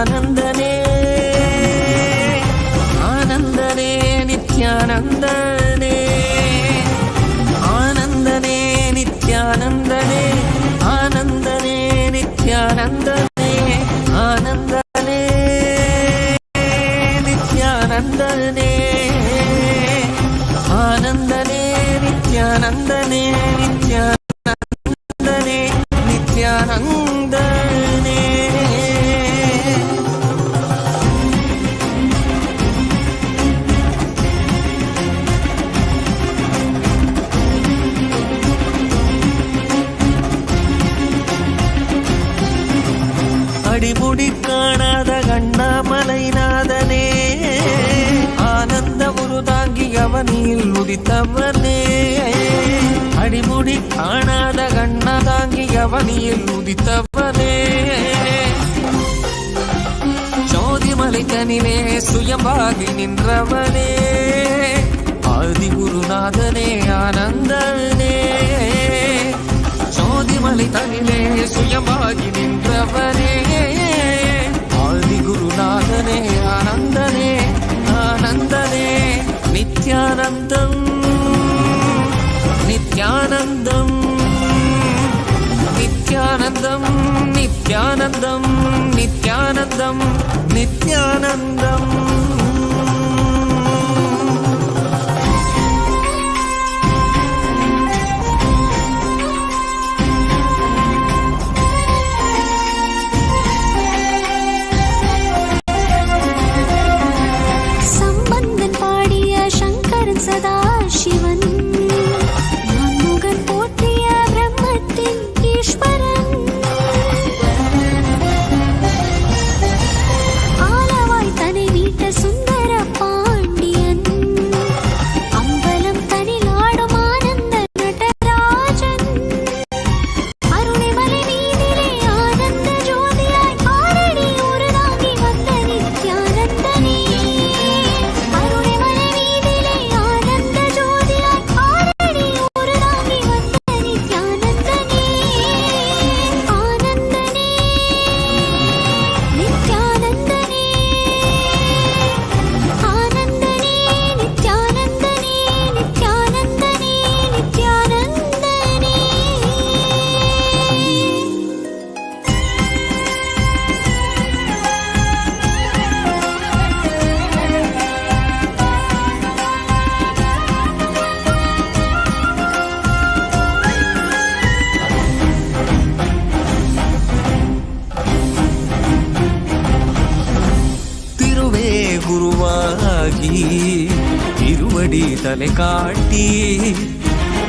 நித்யானந்தனே ஆனந்தனே நித்யானந்தனே ஆனந்தனே நித்யானந்தனே ஆனந்தனே நித்யானந்தனே ஆனந்தனே நித்யானந்தனே ஆனந்தனே நித்யானந்தனே நித்யானந்தனே நித்யானந்தனே அடிமுடி காணாத கண்ணாமலைநாதனே ஆனந்த முருதாங்கி அவனில் உதித்தவனே அடிமுடி காணாத கண்ணதாங்கி அவனில் உதித்தவனே ஜோதிமலை தனிலே சுயம்பாகி நின்றவனே ஆதி குருநாதனே ஆனந்தனே ஜோதிமலை தனிலே சுயம்பாகி நின்றவனே ஆதி குருநாதனே ஆனந்தனே ஆனந்தனே நித்யானந்தம் நித்யானந்தம் நித்யானந்தம் நித்யானந்தம் நித்யானந்தம் நித்யானந்தம் இருவடி தலை காட்டி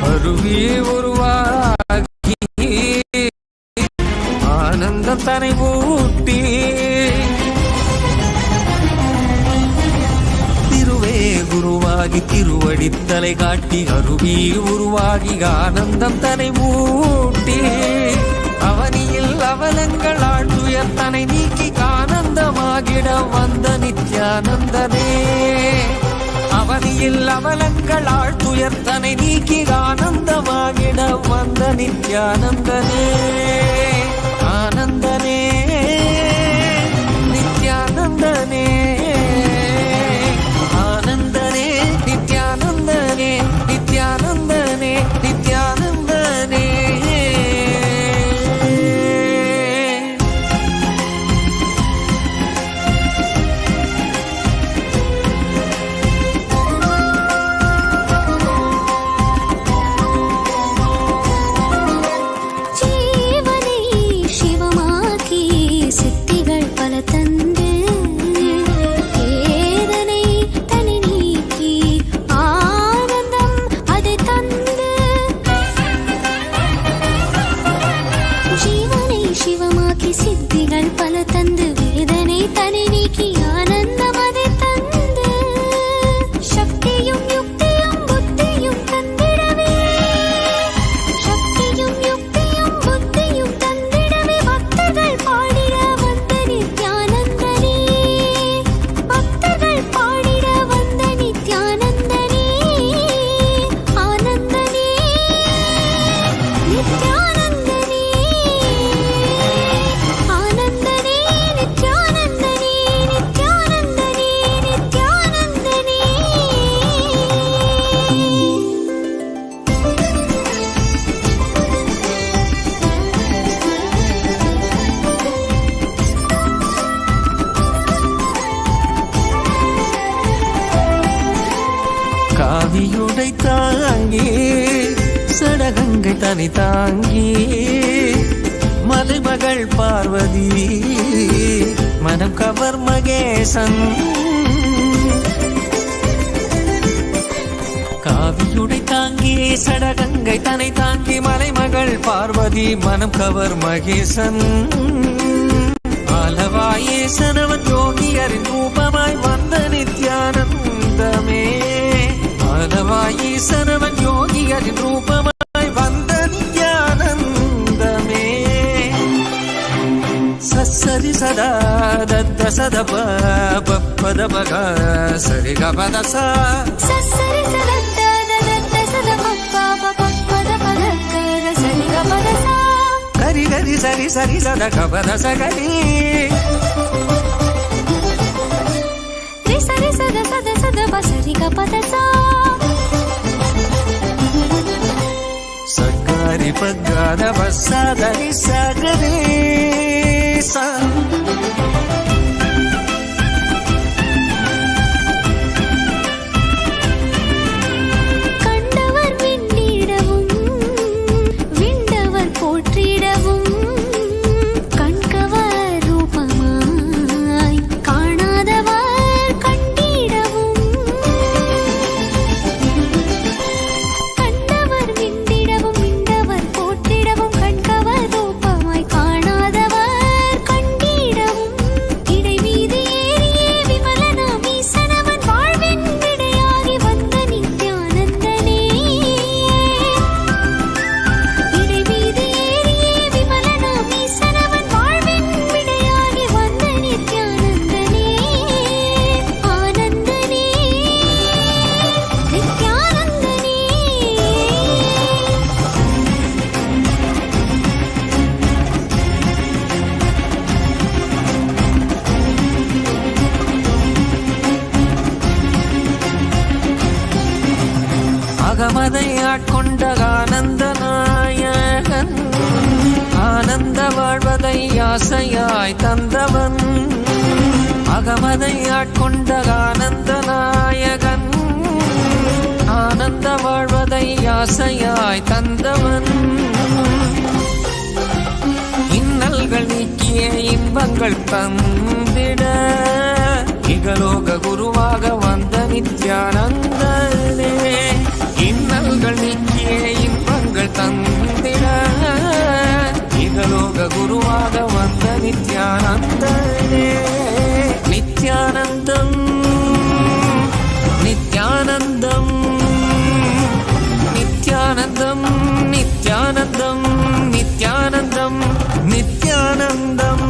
அருவி உருவாகி ஆனந்தம் தனை ஊட்டி திருவே குருவாகி திருவடி தலை காட்டி அருவி உருவாகி ஆனந்தம் தனை ஊட்டி அவனியில் அவலங்கள் ஆழ்ந்துயர் தனை நீக்கி ஆனந்தமாகிட வந்த நித்யானந்தனே அவனியில் அவலங்கள் ஆழ்ந்துயர் தனை நீக்கி ஆனந்தமாகிட வந்த நித்யானந்தனே ஆனந்தனே நித்யானந்தனே ஆனந்தனே நித்யானந்தனே நித்யானந்தனே நித்யானந்தனே ஜீவனே சிவமா காவியுடை தாங்கி சடகங்கை தனி தாங்கி மலைமகள் பார்வதி மனம் கவர் மகேசன். காவியுடை தாங்கி சடகங்கை தனை தாங்கி மலைமகள் பார்வதி மனம் கவர் மகேசன். ஆலவாயேசனவன் யோகியரின் ரூபமாய் வந்த நித்யானந்தமே. ஆலவாயேசனவன் யோகியரின் ரூபமாய் வந்த நித்யானந்தமே. சரி சதா தத்த சத பத பக சரி கபத சா சரி சதா தத்த சத பத பக சரி கபத சா கரி கரி சரி சரி சத கபத சகரி சரி சத சத சத பசரி கபத சா சகரி பகத பசதரி சகரி சா. கண்டவர் விண்ணிடவும் விண்டவர் போற்றிடவும் கண்கவர் ரூபமாய் காணாதவர் கண்டிடவும். கண்டவர் விண்டிடவும் விண்டவர் போற்றிடவும் கண்கவர் ரூபமாய் காணாதவர் கண்டிடவும். இடை மீது ஏறியே விமலனாம் ஈசனவன் வாழ்வின் விடையாகி வந்த நித்யானந்தனே. இடை மீது ஏறியே விமலனாம் ஈசனவன் வாழ்வின் விடையாகி வந்த நித்யானந்தனே. ஆனந்தனே நித்யானந்தனே. அகமதை ஆட்கொண்ட ஆனந்த நாயகன் ஆனந்த வாழ்வதை ஆசையாய் தந்தவன். அகமதை ஆட்கொண்ட ஆனந்த நாயகன் ஆனந்த வாழ்வதை ஆசையாய் தந்தவன். இன்னல்கள் நீக்கிய இன்பங்கள் தந்திட இகலோக குருவாக வந்த நித்யானந்தனே. இன்னல்கள் நீக்கிய இன்பங்கள் தந்திட இகலோக குருவாக வந்த நித்யானந்தனே. நித்யானந்தம் நித்யானந்தம் நித்யானந்தம் நித்யானந்தம் நித்யானந்தம் நித்யானந்தம்.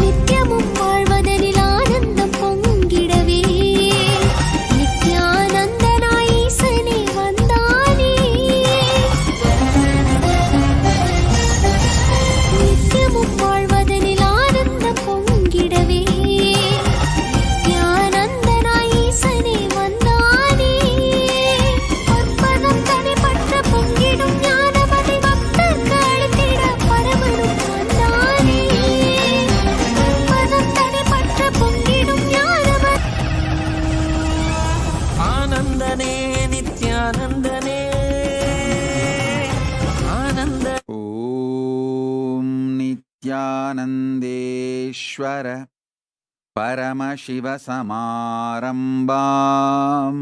நித்யமும் வாழ்வதனில் ஆனந்தம் பொங்கிடவே நித்யானந்தனாய் ஈசனே வந்தானே. நித்யமும் வாழ்வதனில் ஆனந்தம் பொங்கிடவே நித்யானந்தனாய் ஈசனே வந்தானே. பற்பதம் தனிப்பட்ட பொங்கிடும் ஞானமதை பக்தர்க்கு அளித்திட பரமனும் வந்தானே. பற்பதம் தனிப்பட்ட பொங்கிடும் ஞானமதை ஆனந்தனே நித்யானந்தனே ஆனந்த. ஓம் நித்யானந்தேஸ்வர பரமசிவசமாரம்பாம்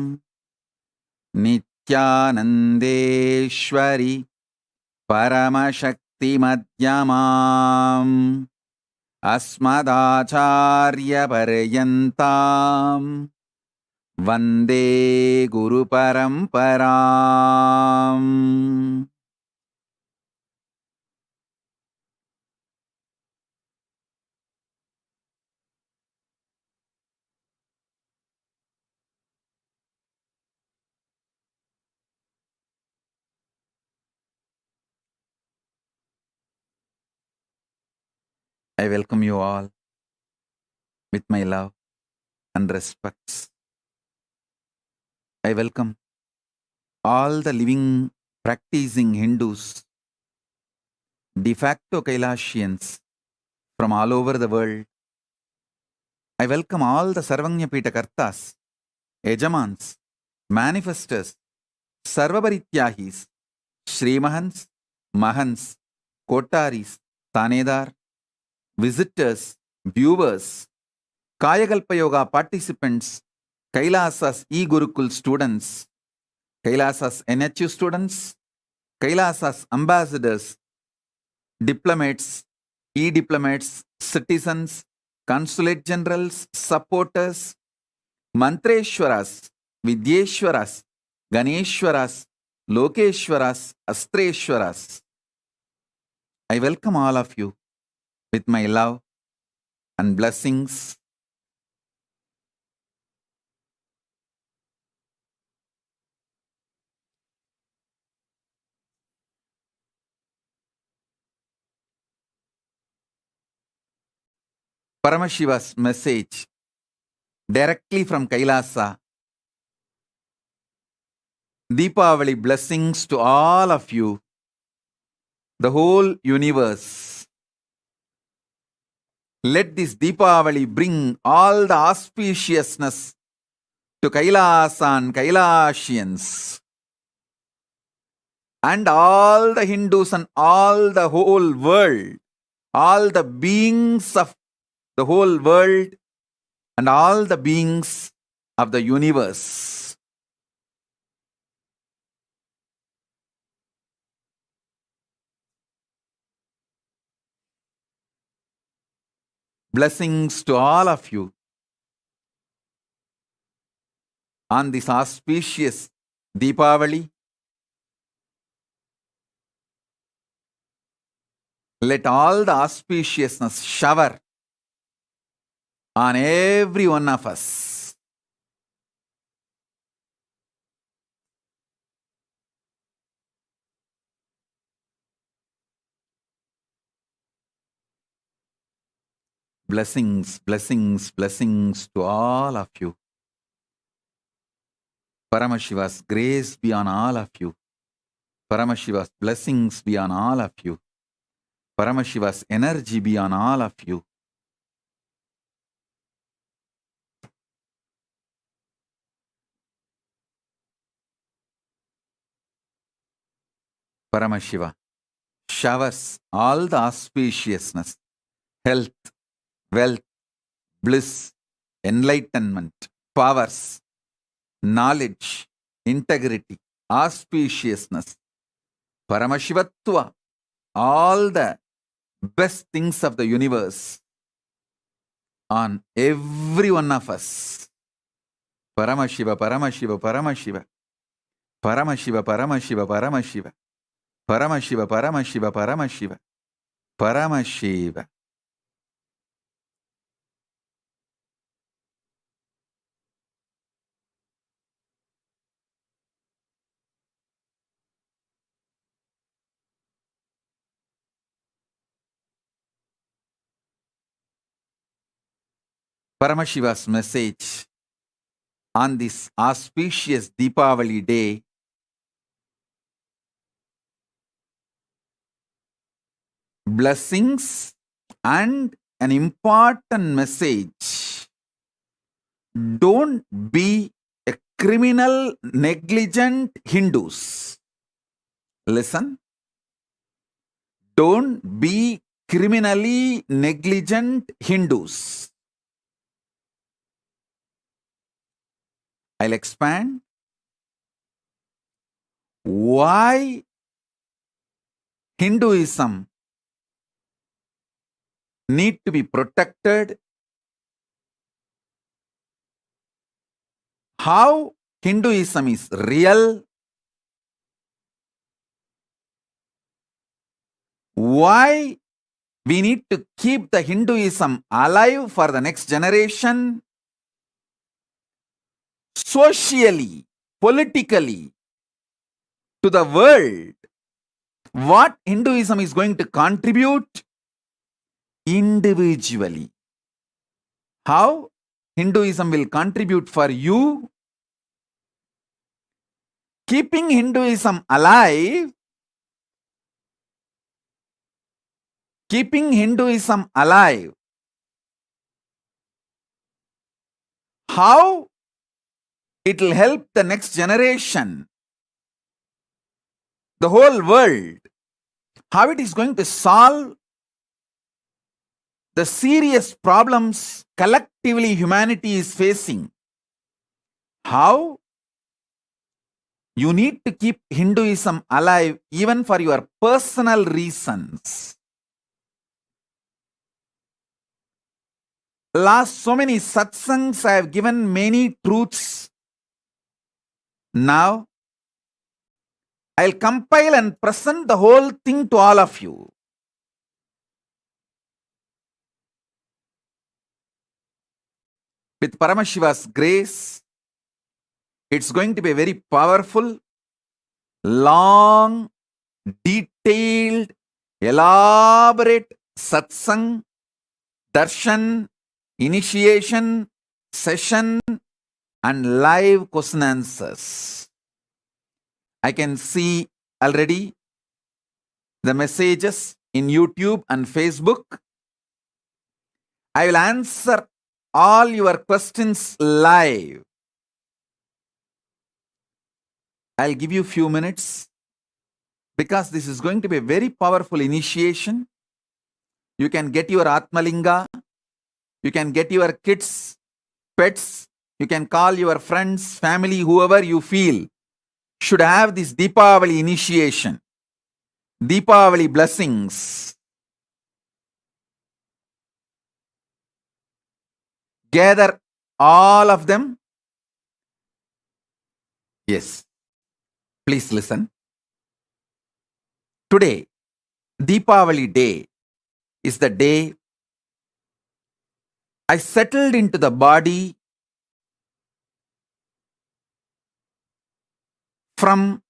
நித்யானந்தேஸ்வரி பரமசக்தி மத்யமாம் அஸ்மதாச்சார்ய பர்யந்தாம் வந்தே குரு பரம்பராம். I welcome you all with my love and respects. I welcome all the living, practicing Hindus, de facto Kailasians from all over the world. I welcome all the Sarvanyapita Kartas, Ejamans, Manifestors, Sarvabarityahis, Shrimahans, Mahans, Kotaris, Tanedar, visitors, viewers, Kayakalpa Yoga participants, Kailasa's e-Gurukul students, Kailasa's NHU students, Kailasa's ambassadors, diplomats, e-diplomats, citizens, consulate generals, supporters, Mantreshwaras, Vidyeshwaras, Ganeshwaras, Lokeshwaras, Astreshwaras. I welcome all of you with my love and blessings. Paramashiva's message directly from Kailasa. Deepavali blessings to all of you, the whole universe. Let this Deepavali bring all the auspiciousness to Kailasa and Kailasians and all the Hindus and all the whole world, all the beings of the whole world and all the beings of the universe. Blessings to all of you on this auspicious Deepavali. Let all the auspiciousness shower on every one of us. Blessings, blessings, blessings to all of you. Paramashiva's grace be on all of you. Paramashiva's blessings be on all of you. Paramashiva's energy be on all of you. Paramashiva showers all the auspiciousness, health, wealth, bliss, enlightenment, powers, knowledge, integrity, auspiciousness, Paramashivatva, all the best things of the universe on every one of us. Paramashiva, Paramashiva, Paramashiva. Paramashiva, Paramashiva, Paramashiva. Paramashiva, Paramashiva, Paramashiva. Paramashiva. Paramashiva's message on this auspicious Deepavali day blessings and an important message. Don't be a criminal, negligent Hindus. Listen. Don't be criminally negligent Hindus. I'll expand. Why Hinduism need to be protected? How Hinduism is real? Why we need to keep the Hinduism alive for the next generation? Socially, politically, to the world, what Hinduism is going to contribute? Individually. How Hinduism will contribute for you? keeping Hinduism alive, how it will help the next generation, the whole world, how it is going to solve the serious problems collectively humanity is facing. How you need to keep Hinduism alive even for your personal reasons. Last so many satsangs I have given many truths. Now I'll compile and present the whole thing to all of you. With Paramashiva's grace, it's going to be a very powerful, long, detailed, elaborate satsang, darshan, initiation, session, and live question answers. I can see already the messages in YouTube and Facebook. I will answer all your questions live. I'll give you a few minutes because this is going to be a very powerful initiation. You can get your Atmalinga, you can get your kids, pets, you can call your friends, family, whoever you feel should have this Deepavali initiation, Deepavali blessings. Gather all of them. Yes. Please listen. Today, Deepavali day, is the day I settled into the body from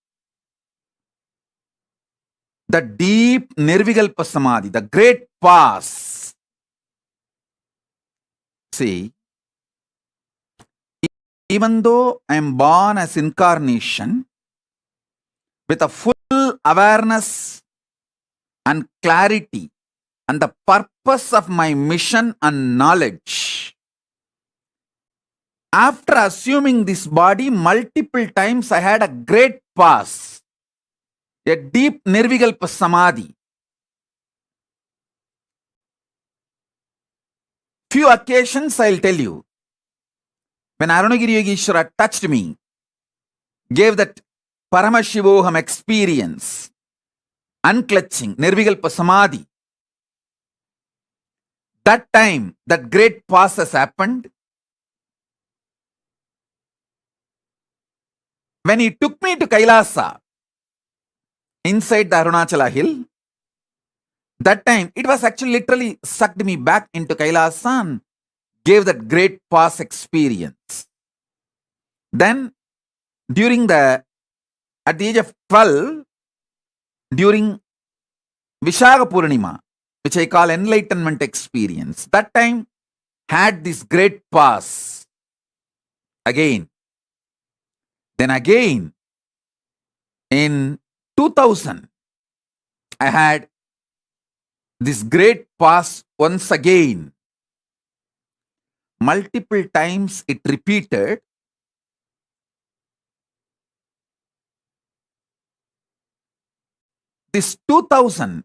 the deep Nirvikalpa Samadhi, the great pause. See, even though I am born as incarnation with a full awareness and clarity and the purpose of my mission and knowledge, after assuming this body multiple times, I had a great pause, a deep Nirvikalpa Samadhi. Few occasions I'll tell you. When Arunagiri Yogeshwara touched me, gave that Paramashivoham experience, unclutching, Nirvikalpa Samadhi, that time, that great pause has happened. When he took me to Kailasa, inside the Arunachala hill, that time, it was actually literally sucked me back into Kailasa and gave that great pause experience. Then, at the age of 12, during Vishaka Purnima, which I call enlightenment experience, that time had this great pause. Again. Then again, in 2000, I had this great pause once again. Multiple times it repeated. This 2000,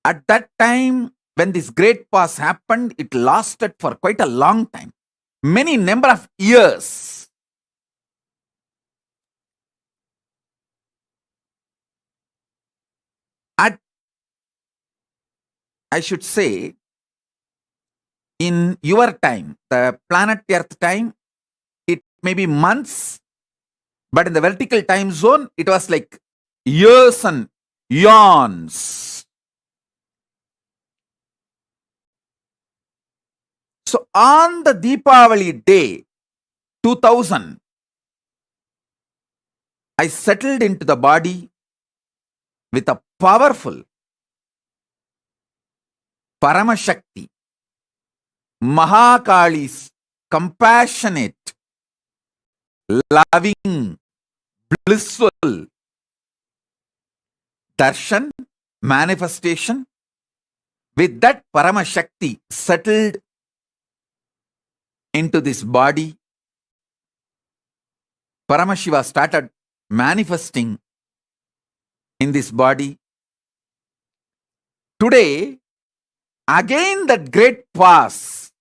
at that time when this great pause happened, it lasted for quite a long time, many number of years. I should say, in your time, the planet Earth time, it may be months, but in the vertical time zone, it was like years and eons. So on the Deepavali day, 2000, I settled into the body with a powerful Paramashakti, Mahakali's compassionate loving, blissful darshan, manifestation. With that, Paramashakti settled into this body. Paramashiva started manifesting in this body. Today, again that great pause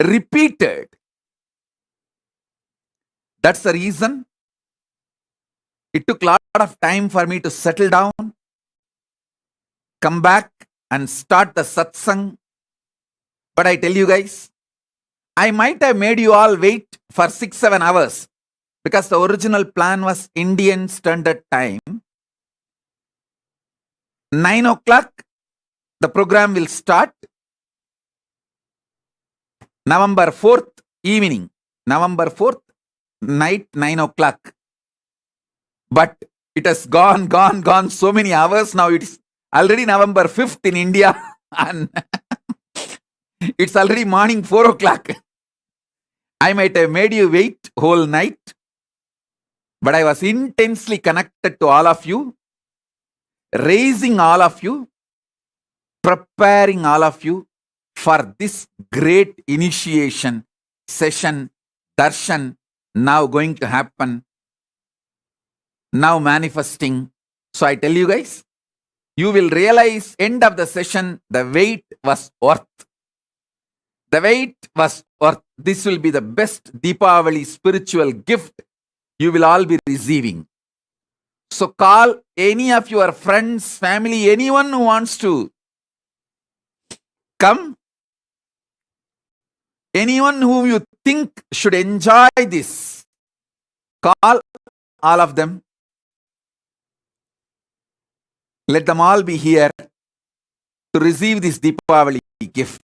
repeated. That's the reason it took a lot of time for me to settle down, come back and start the satsang. But I tell you guys, I might have made you all wait for 6-7 hours because the original plan was Indian Standard Time. 9 o'clock, the program will start. November 4th evening, November 4th night, 9 o'clock. But it has gone so many hours. Now it's already November 5th in India and it's already morning 4 o'clock. I might have made you wait whole night, but I was intensely connected to all of you, raising all of you, preparing all of you for this great initiation session, darshan, now going to happen, now manifesting. So I tell you guys, you will realize end of the session, the wait was worth. The wait was worth. This will be the best Deepavali spiritual gift you will all be receiving. So call any of your friends, family, anyone who wants to come, anyone whom you think should enjoy this, call all of them. Let them all be here to receive this Deepavali gift.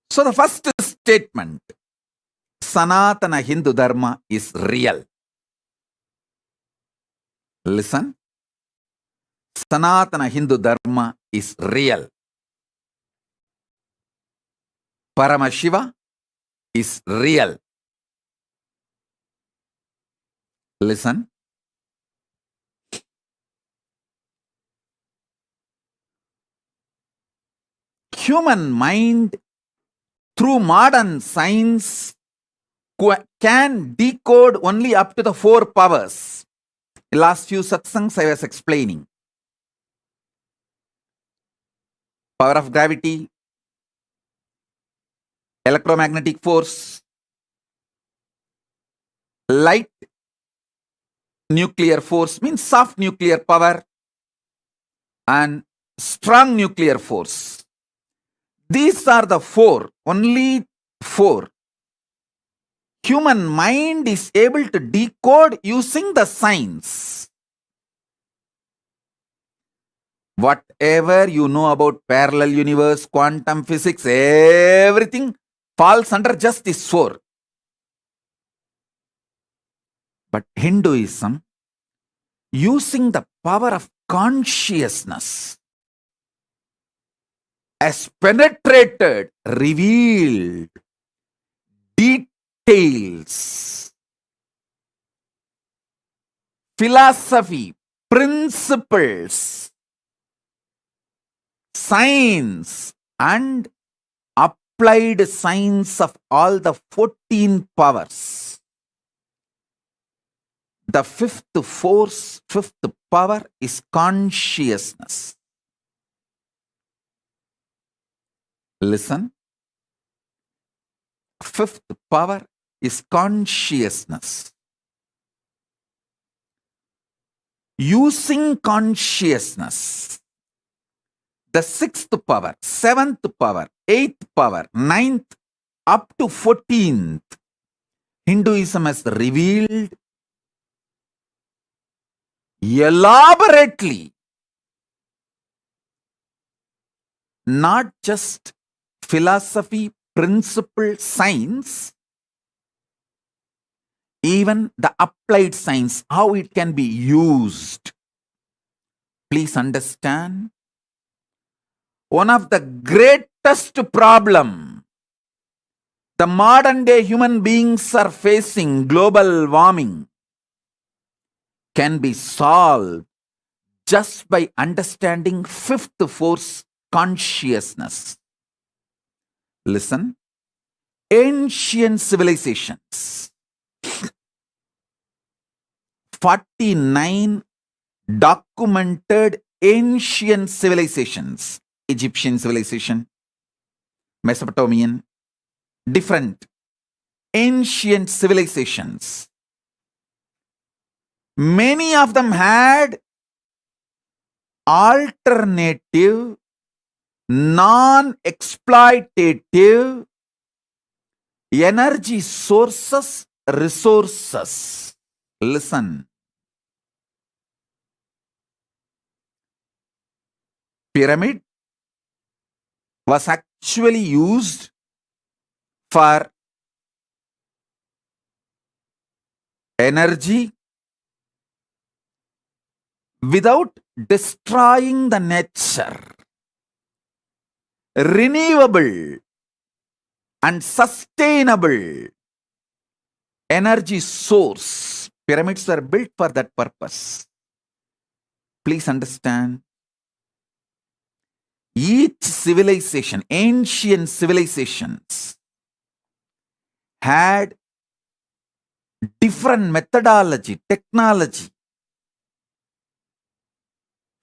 So the first statement, Sanatana Hindu Dharma is real. Listen. Sanatana Hindu Dharma is real. Paramashiva is real. Listen. Human mind through modern science can decode only up to the 4 powers. The last few satsangs I was explaining. Power of gravity, electromagnetic force, light, nuclear force means soft nuclear power, and strong nuclear force. These are the 4, only 4. Human mind is able to decode using the science. Whatever you know about parallel universe, quantum physics, everything falls under just these 4. But Hinduism, using the power of consciousness, has penetrated, revealed details, philosophy, principles, science, and applied science of all the 14 powers. The fifth force, fifth power is consciousness. Listen. Fifth power is consciousness. Using consciousness, the 6th power, 7th power, 8th power, 9th, up to 14th, Hinduism has revealed elaborately, not just philosophy, principle, science, even the applied science, how it can be used. Please understand, one of the greatest problem The modern day human beings are facing global warming can be solved just by understanding fifth force consciousness. Listen, ancient civilizations, 49 documented ancient civilizations, Egyptian civilization, Mesopotamian, different ancient civilizations. Many of them had alternative, non-exploitative energy resources. Listen. Pyramid was actually used for energy without destroying the nature. Renewable and sustainable energy source. Pyramids were built for that purpose. Please understand. Each civilization, ancient civilizations, had different methodology, technology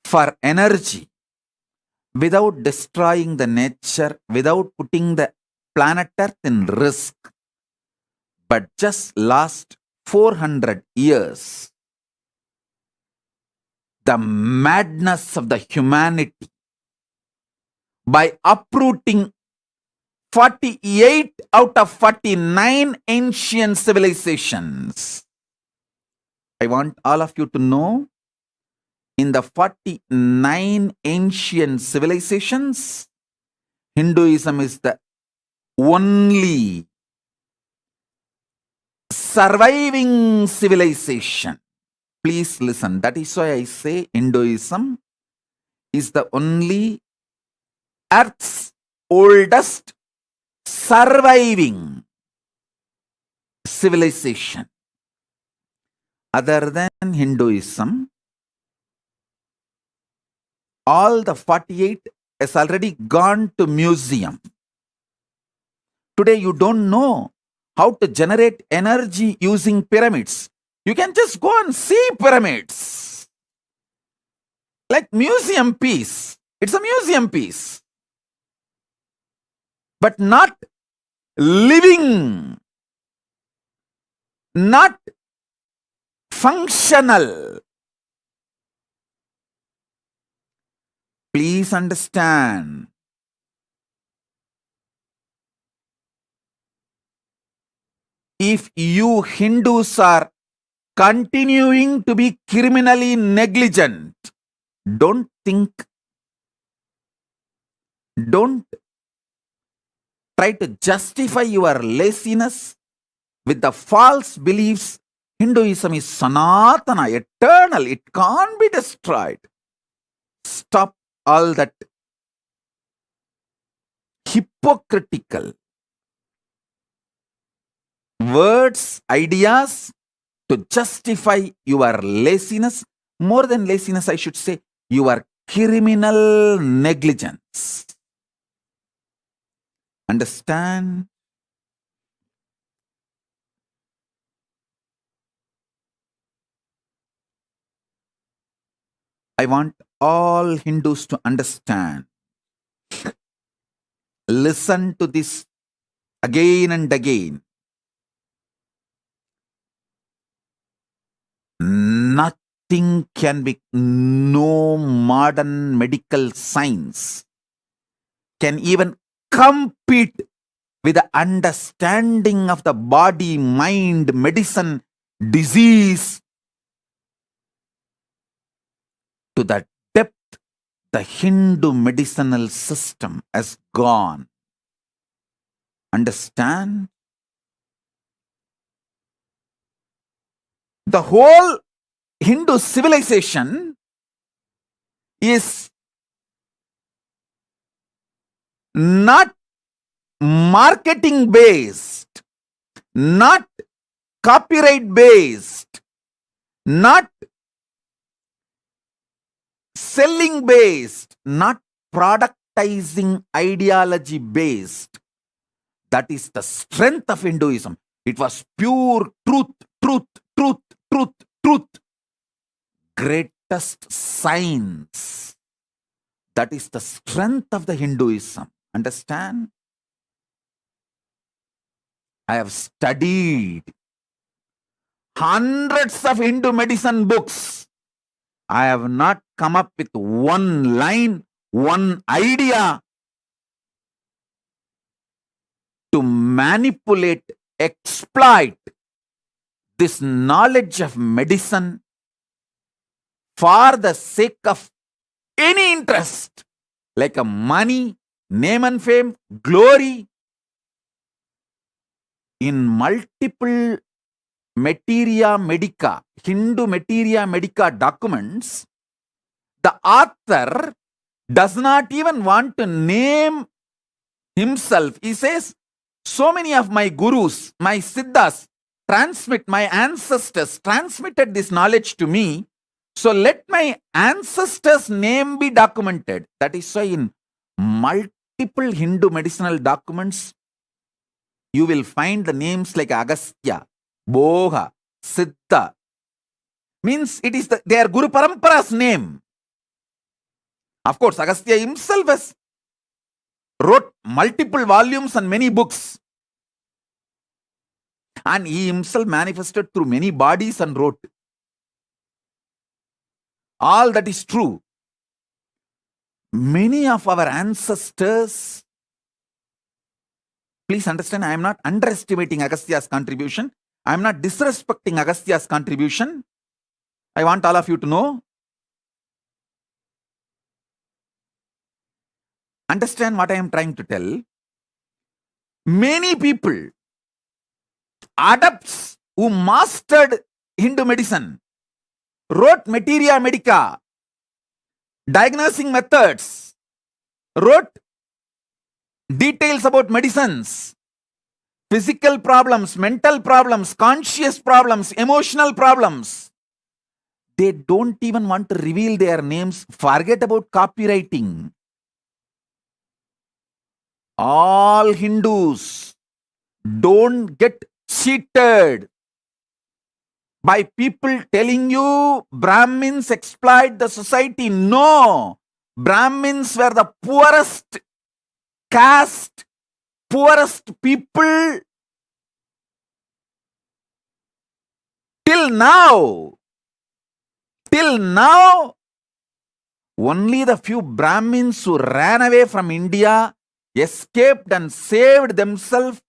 for energy without destroying the nature, without putting the planet Earth in risk. But just last 400 years, the madness of the humanity by uprooting 48 out of 49 ancient civilizations. I want all of you to know, in the 49 ancient civilizations, Hinduism is the only surviving civilization. Please listen. That is why I say Hinduism is the only Earth's oldest surviving civilization. Other than Hinduism, all the 48 has already gone to museum. Today you don't know how to generate energy using pyramids. You can just go and see pyramids. Like museum piece. It's a museum piece. But not living. Not functional. Please understand. If you Hindus are continuing to be criminally negligent, don't try to justify your laziness with the false beliefs. Hinduism is Sanatana, eternal. It can't be destroyed. Stop all that hypocritical words, ideas to justify your laziness. More than laziness, I should say, your criminal negligence. Understand? I want all Hindus to understand. Listen to this again and again. Nothing can be, no modern medical science can even compete with the understanding of the body, mind, medicine, disease to the depth the Hindu medicinal system has gone. Understand? The whole Hindu civilization is not marketing based, not copyright based, not selling based, not productizing ideology based. That is the strength of Hinduism. It was pure truth, truth, truth, truth, truth. Greatest science. That is the strength of the Hinduism. Understand? I have studied hundreds of Hindu medicine books. I have not come up with one line, one idea to manipulate, exploit this knowledge of medicine for the sake of any interest, like a money, name and fame, glory. In multiple materia medica, Hindu materia medica documents, the author does not even want to name himself. He says, so many of my gurus, my siddhas, my ancestors transmitted this knowledge to me. So let my ancestors' name be documented. That is why in multiple Hindu medicinal documents, you will find the names like Agastya, Boha, Siddha. Means it is their Guru Parampara's name. Of course, Agastya himself has wrote multiple volumes and many books. And he himself manifested through many bodies and wrote. All that is true. Many of our ancestors, please understand, I am not underestimating Agastya's contribution. I am not disrespecting Agastya's contribution. I want all of you to know. Understand what I am trying to tell. Many people, adepts who mastered Hindu medicine, wrote materia medica, diagnosing methods, wrote details about medicines, physical problems, mental problems, conscious problems, emotional problems. They don't even want to reveal their names. Forget about copywriting. All Hindus, don't get cheated by people telling you Brahmins exploit the society. No! Brahmins were the poorest caste, poorest people till now. Till now, only the few Brahmins who ran away from India, escaped and saved themselves,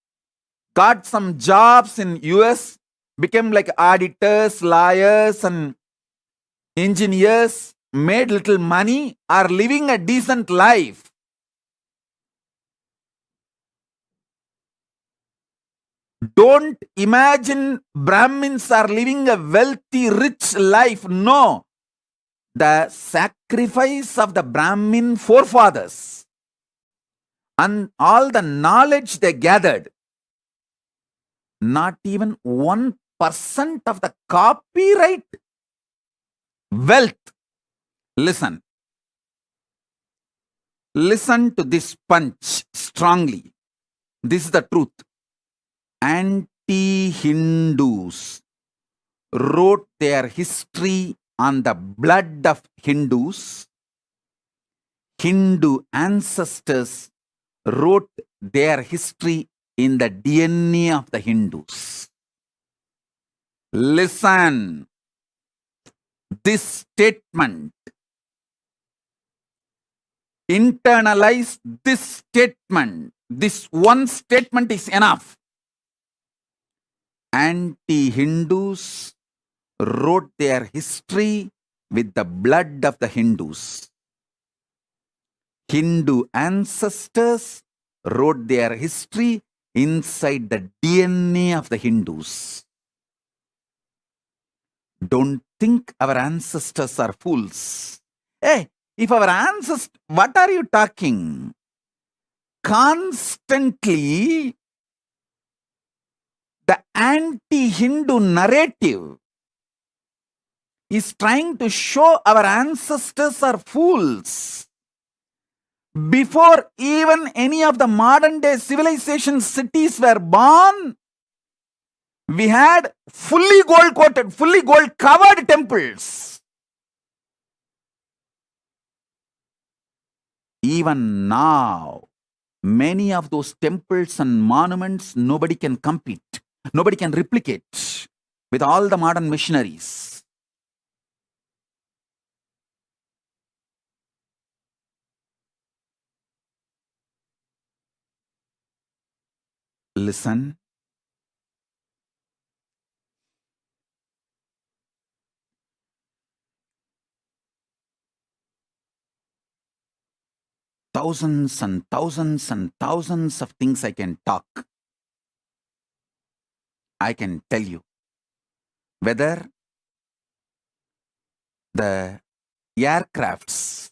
got some jobs in US, became like auditors, lawyers and engineers, made little money, are living a decent life. Don't imagine Brahmins are living a wealthy, rich life. No. The sacrifice of the Brahmin forefathers and all the knowledge they gathered, not even 1% of the copyright wealth. Listen. Listen to this punch strongly. This is the truth. Anti-Hindus wrote their history on the blood of Hindus. Hindu ancestors wrote their history in the DNA of the Hindus. Listen. This statement. Internalize this statement. This one statement is enough. Anti-Hindus wrote their history with the blood of the Hindus. Hindu ancestors wrote their history inside the DNA of the Hindus. Don't think our ancestors are fools. Hey, if our ancestors, what are you talking? constantly the anti-Hindu narrative is trying to show our ancestors are fools. Before even any of the modern day civilization cities were born, we had fully gold coated, fully gold covered temples. Even now, many of those temples and monuments, nobody can compete, nobody can replicate with all the modern machineries. Listen. Thousands and thousands and thousands of things I can talk. I can tell you whether the aircrafts,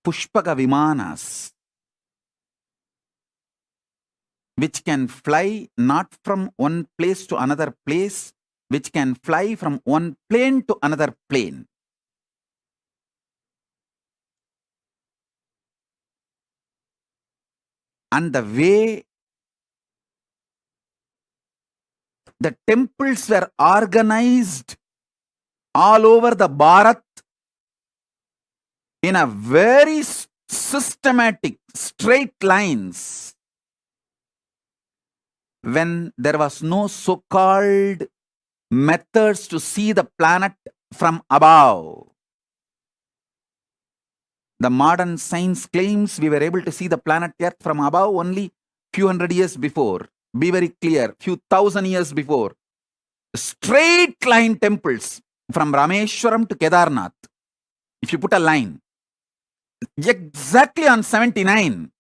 Pushpaka Vimanas, which can fly not from one place to another place, which can fly from one plane to another plane. And the way the temples were organized all over the Bharat in a very systematic, straight lines, when there was no so-called methods to see the planet from above. The modern science claims we were able to see the planet Earth from above only few hundred years before. Be very clear, few thousand years before. Straight line temples from Rameshwaram to Kedarnath. If you put a line, exactly on 79,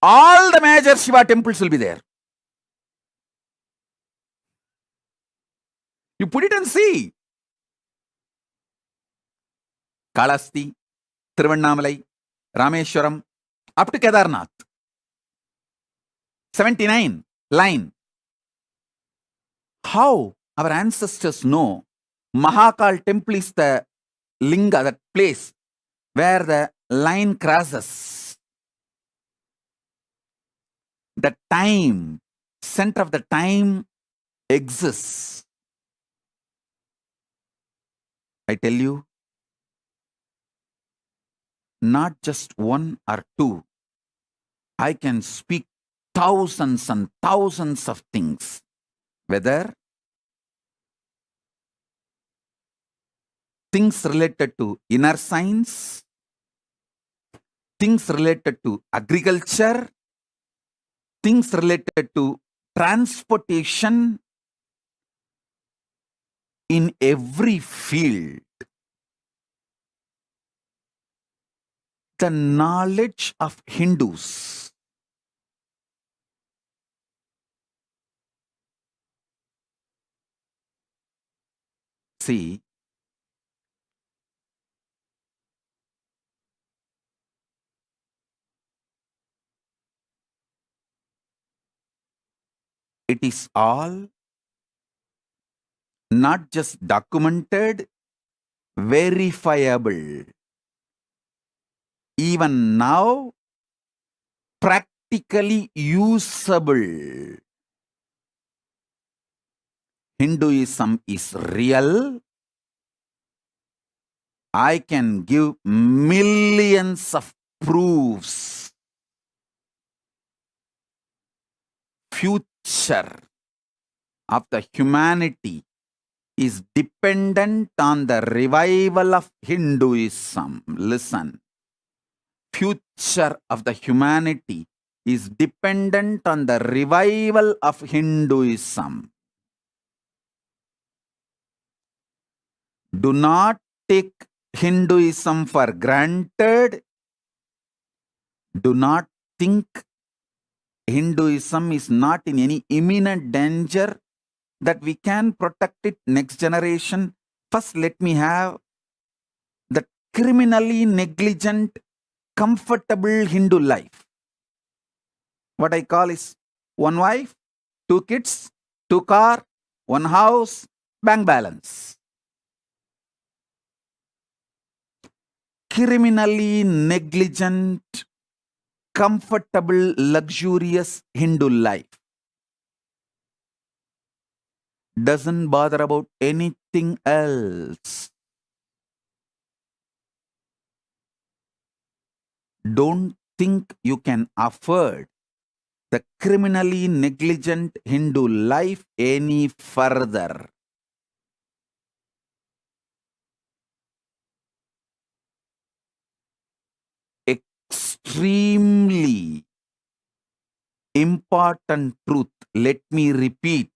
all the major Shiva temples will be there. You put it and see. Kalasti, Tiruvannamalai, Rameshwaram, up to Kedarnath. 79 line. How our ancestors know Mahakal temple is the linga, that place where the line crosses. The time, center of the time exists. I tell you, not just one or two. I can speak thousands and thousands of things, whether things related to inner science, things related to agriculture, things related to transportation, in every field. The knowledge of Hindus see, it is all not just documented, verifiable. Even now, practically usable. Hinduism is real. I can give millions of proofs. Future of the humanity is dependent on the revival of Hinduism. Listen. Future of the humanity is dependent on the revival of Hinduism. Do not take Hinduism for granted. Do not think Hinduism is not in any imminent danger, that we can protect it next generation. First, let me have the criminally negligent, comfortable Hindu life. what I call is one wife, two kids, two car, one house, bank balance. Criminally negligent, comfortable, luxurious Hindu life doesn't bother about anything else. Don't think you can afford the criminally negligent Hindu life any further. Extremely important truth. Let me repeat.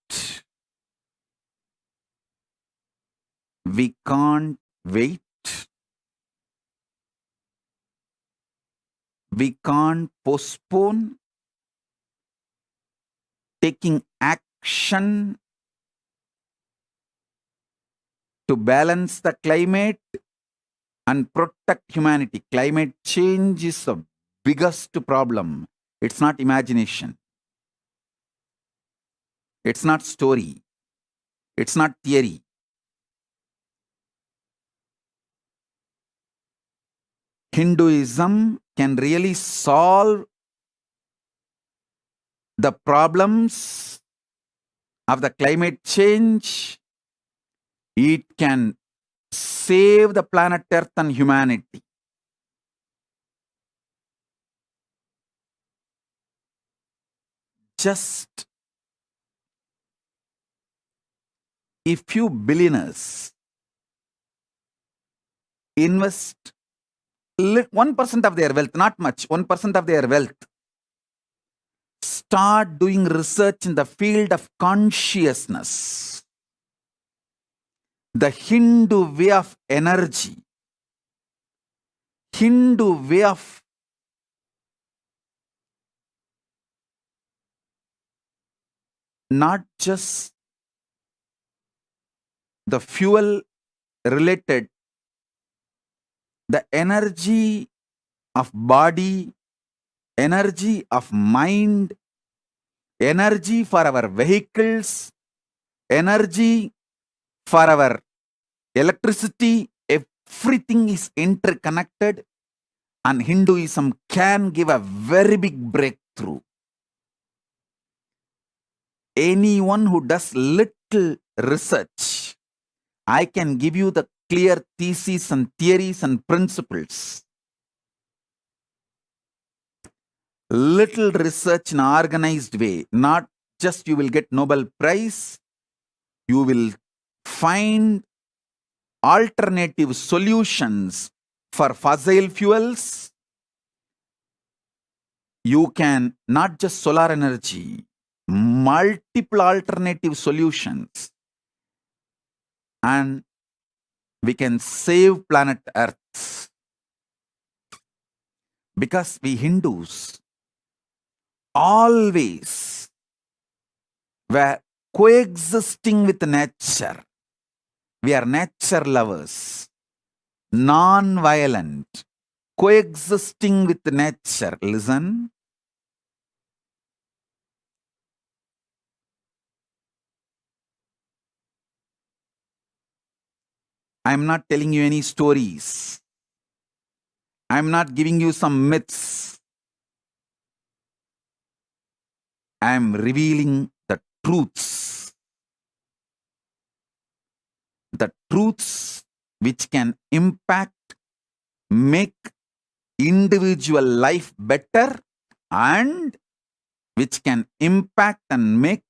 We can't wait. We can't postpone taking action to balance the climate and protect humanity. Climate change is the biggest problem. It's not imagination. It's not story. It's not theory. Hinduism can really solve the problems of the climate change. It can save the planet Earth and humanity. Just a few billionaires invest 1% of their wealth, not much, 1% of their wealth, start doing research in the field of consciousness, the Hindu way of energy, Hindu way of not just the fuel related, the energy of body, energy of mind, energy for our vehicles, energy for our electricity, everything is interconnected, and Hinduism can give a very big breakthrough. Anyone who does little research, I can give you the clear theses and theories and principles. Little research in an organized way, not just you will get Nobel Prize, you will find alternative solutions for fossil fuels. You can not just solar energy, multiple alternative solutions, and we can save planet Earth. Because we Hindus always were coexisting with nature. We are nature lovers, non-violent, coexisting with nature. Listen. I'm not telling you any stories. I'm not giving you some myths. I'm revealing the truths. The truths which can impact, make individual life better, and which can impact and make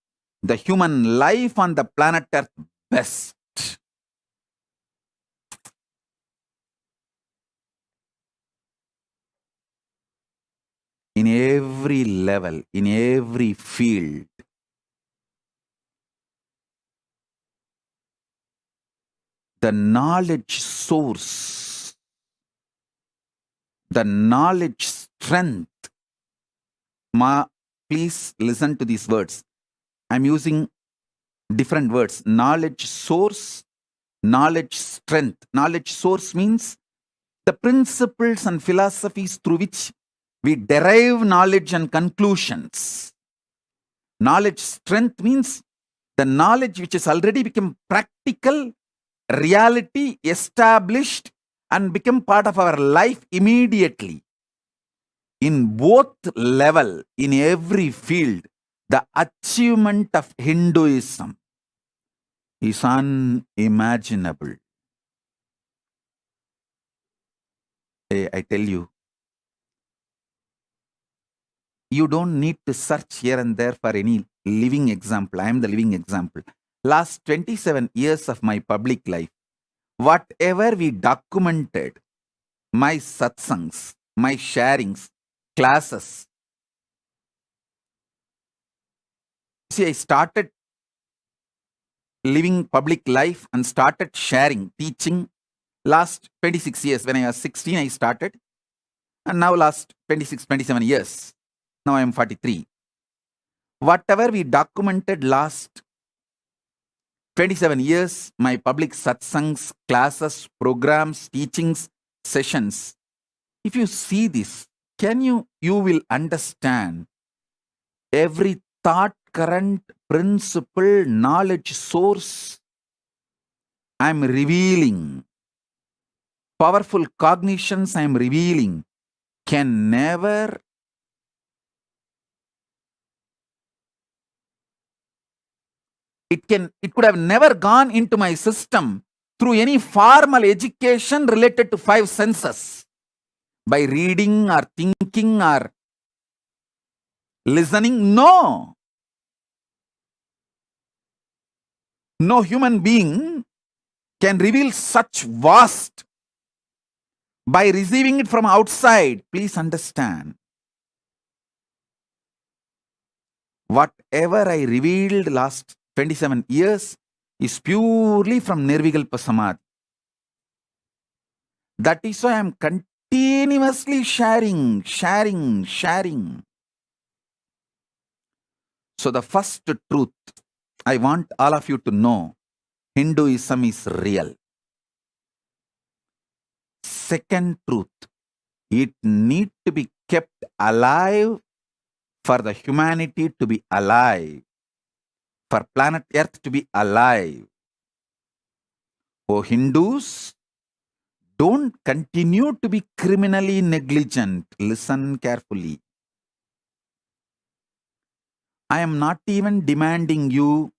the human life on the planet Earth best. In every level, in every field, the knowledge source, the knowledge strength. Please listen to these words. I'm using different words. Knowledge source, knowledge strength. Knowledge source means the principles and philosophies through which We derive knowledge and conclusions. Knowledge strength means the knowledge which has already become practical, reality, established, and become part of our life immediately. In both level, in every field, the achievement of Hinduism is unimaginable. I tell you, you don't need to search here and there for any living example. I am the living example. Last 27 years of my public life, whatever we documented, my satsangs, my sharings, classes. See, I started living public life and started sharing, teaching last 26 years. When I was 16, I started. And now last 26, 27 years. Now I am 43. Whatever we documented last 27 years, my public satsangs, classes, programs, teachings, sessions. If you see this, you will understand every thought, current, principle, knowledge source I am revealing. Powerful cognitions I am revealing can never it could have never gone into my system through any formal education related to 5 senses. By reading or thinking or listening, no. No human being can reveal such vast by receiving it from outside. Please understand. Whatever I revealed last 27 years is purely from Nirvikalpa Samadhi. That is why I am continuously sharing. So the first truth I want all of you to know, Hinduism is real. Second truth, it needs to be kept alive for the humanity to be alive, for planet Earth to be alive. Oh Hindus, don't continue to be criminally negligent. Listen carefully. I am not even demanding you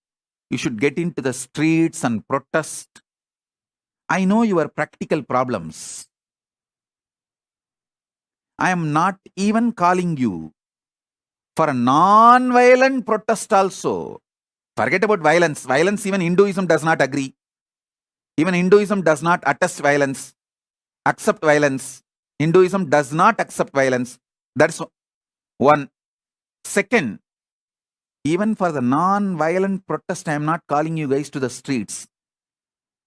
should get into the streets and protest. I know your practical problems. I am not even calling you for a non-violent protest also. Forget about violence. Violence, even Hinduism does not agree. Even Hinduism does not attest violence, accept violence. Hinduism does not accept violence. That's one. Second, even for the non-violent protest, I am not calling you guys to the streets.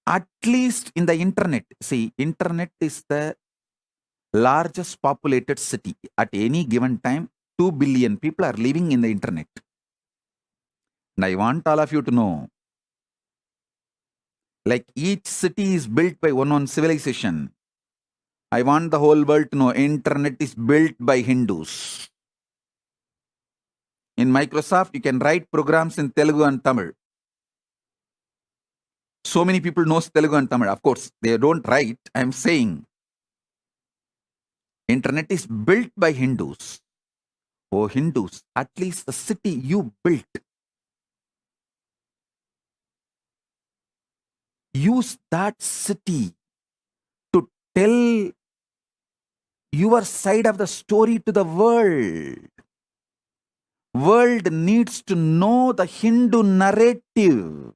At least in the internet. See, internet is the largest populated city. At any given time, 2 billion people are living in the internet. And I want all of you to know, like each city is built by one civilization. I want the whole world to know internet is built by Hindus. In Microsoft, you can write programs in Telugu and Tamil. So many people know Telugu and Tamil. Of course, they don't write. I am saying internet is built by Hindus. Oh Hindus, at least the city you built, use that city to tell your side of the story to the world. World needs to know the Hindu narrative.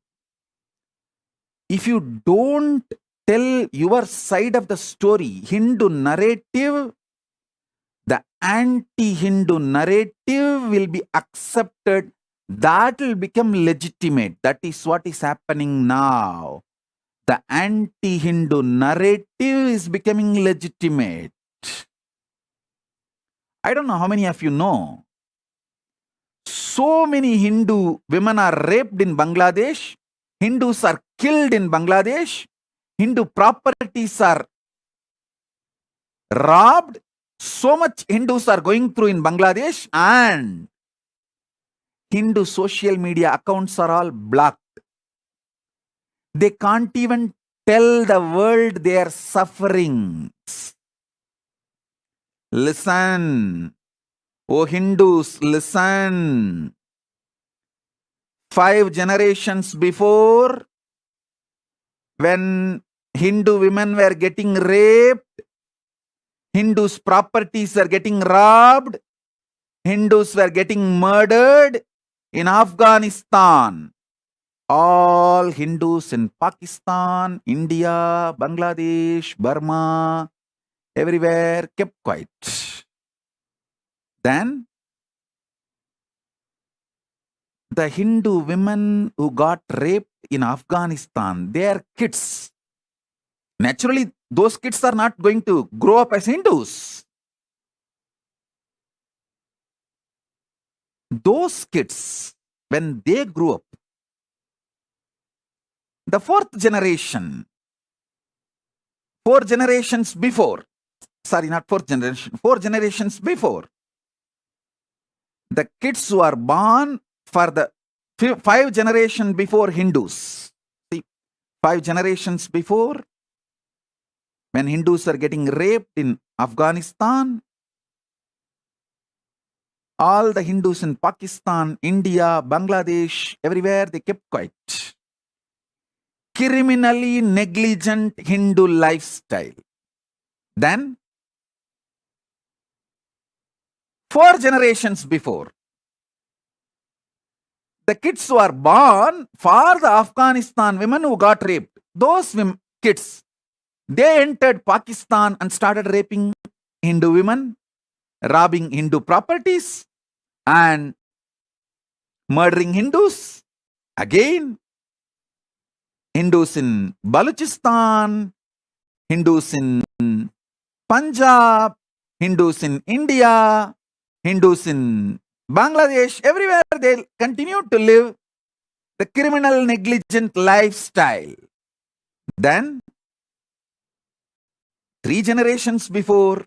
If you don't tell your side of the story, Hindu narrative, the anti-Hindu narrative will be accepted. That will become legitimate. That is what is happening now. The anti-Hindu narrative is becoming legitimate. I don't know how many of you know. So many Hindu women are raped in Bangladesh. Hindus are killed in Bangladesh. Hindu properties are robbed. So much Hindus are going through in Bangladesh, and Hindu social media accounts are all blocked. They can't even tell the world their sufferings. Listen, O Hindus, listen. 5 generations before, when Hindu women were getting raped, Hindus' properties were getting robbed, Hindus were getting murdered in Afghanistan. All Hindus in Pakistan, India, Bangladesh, Burma, everywhere kept quiet. Then the Hindu women who got raped in Afghanistan, their kids, naturally, those kids are not going to grow up as Hindus. Those kids, when they grew up, the 4th generation, 4 generations before, sorry, not 4th generation, 4 generations before, the kids who are born for the 5 generation before Hindus, see, 5 generations before, when Hindus are getting raped in Afghanistan, all the Hindus in Pakistan, India, Bangladesh, everywhere, they kept quiet. Criminally negligent Hindu lifestyle. Then, 4 generations before, the kids who are born for the Afghanistan women who got raped, those kids, they entered Pakistan and started raping Hindu women, robbing Hindu properties, and murdering Hindus. Again, Hindus in Balochistan, Hindus in Punjab, Hindus in India, Hindus in Bangladesh, everywhere they continue to live the criminal negligent lifestyle. Then, 3 generations before,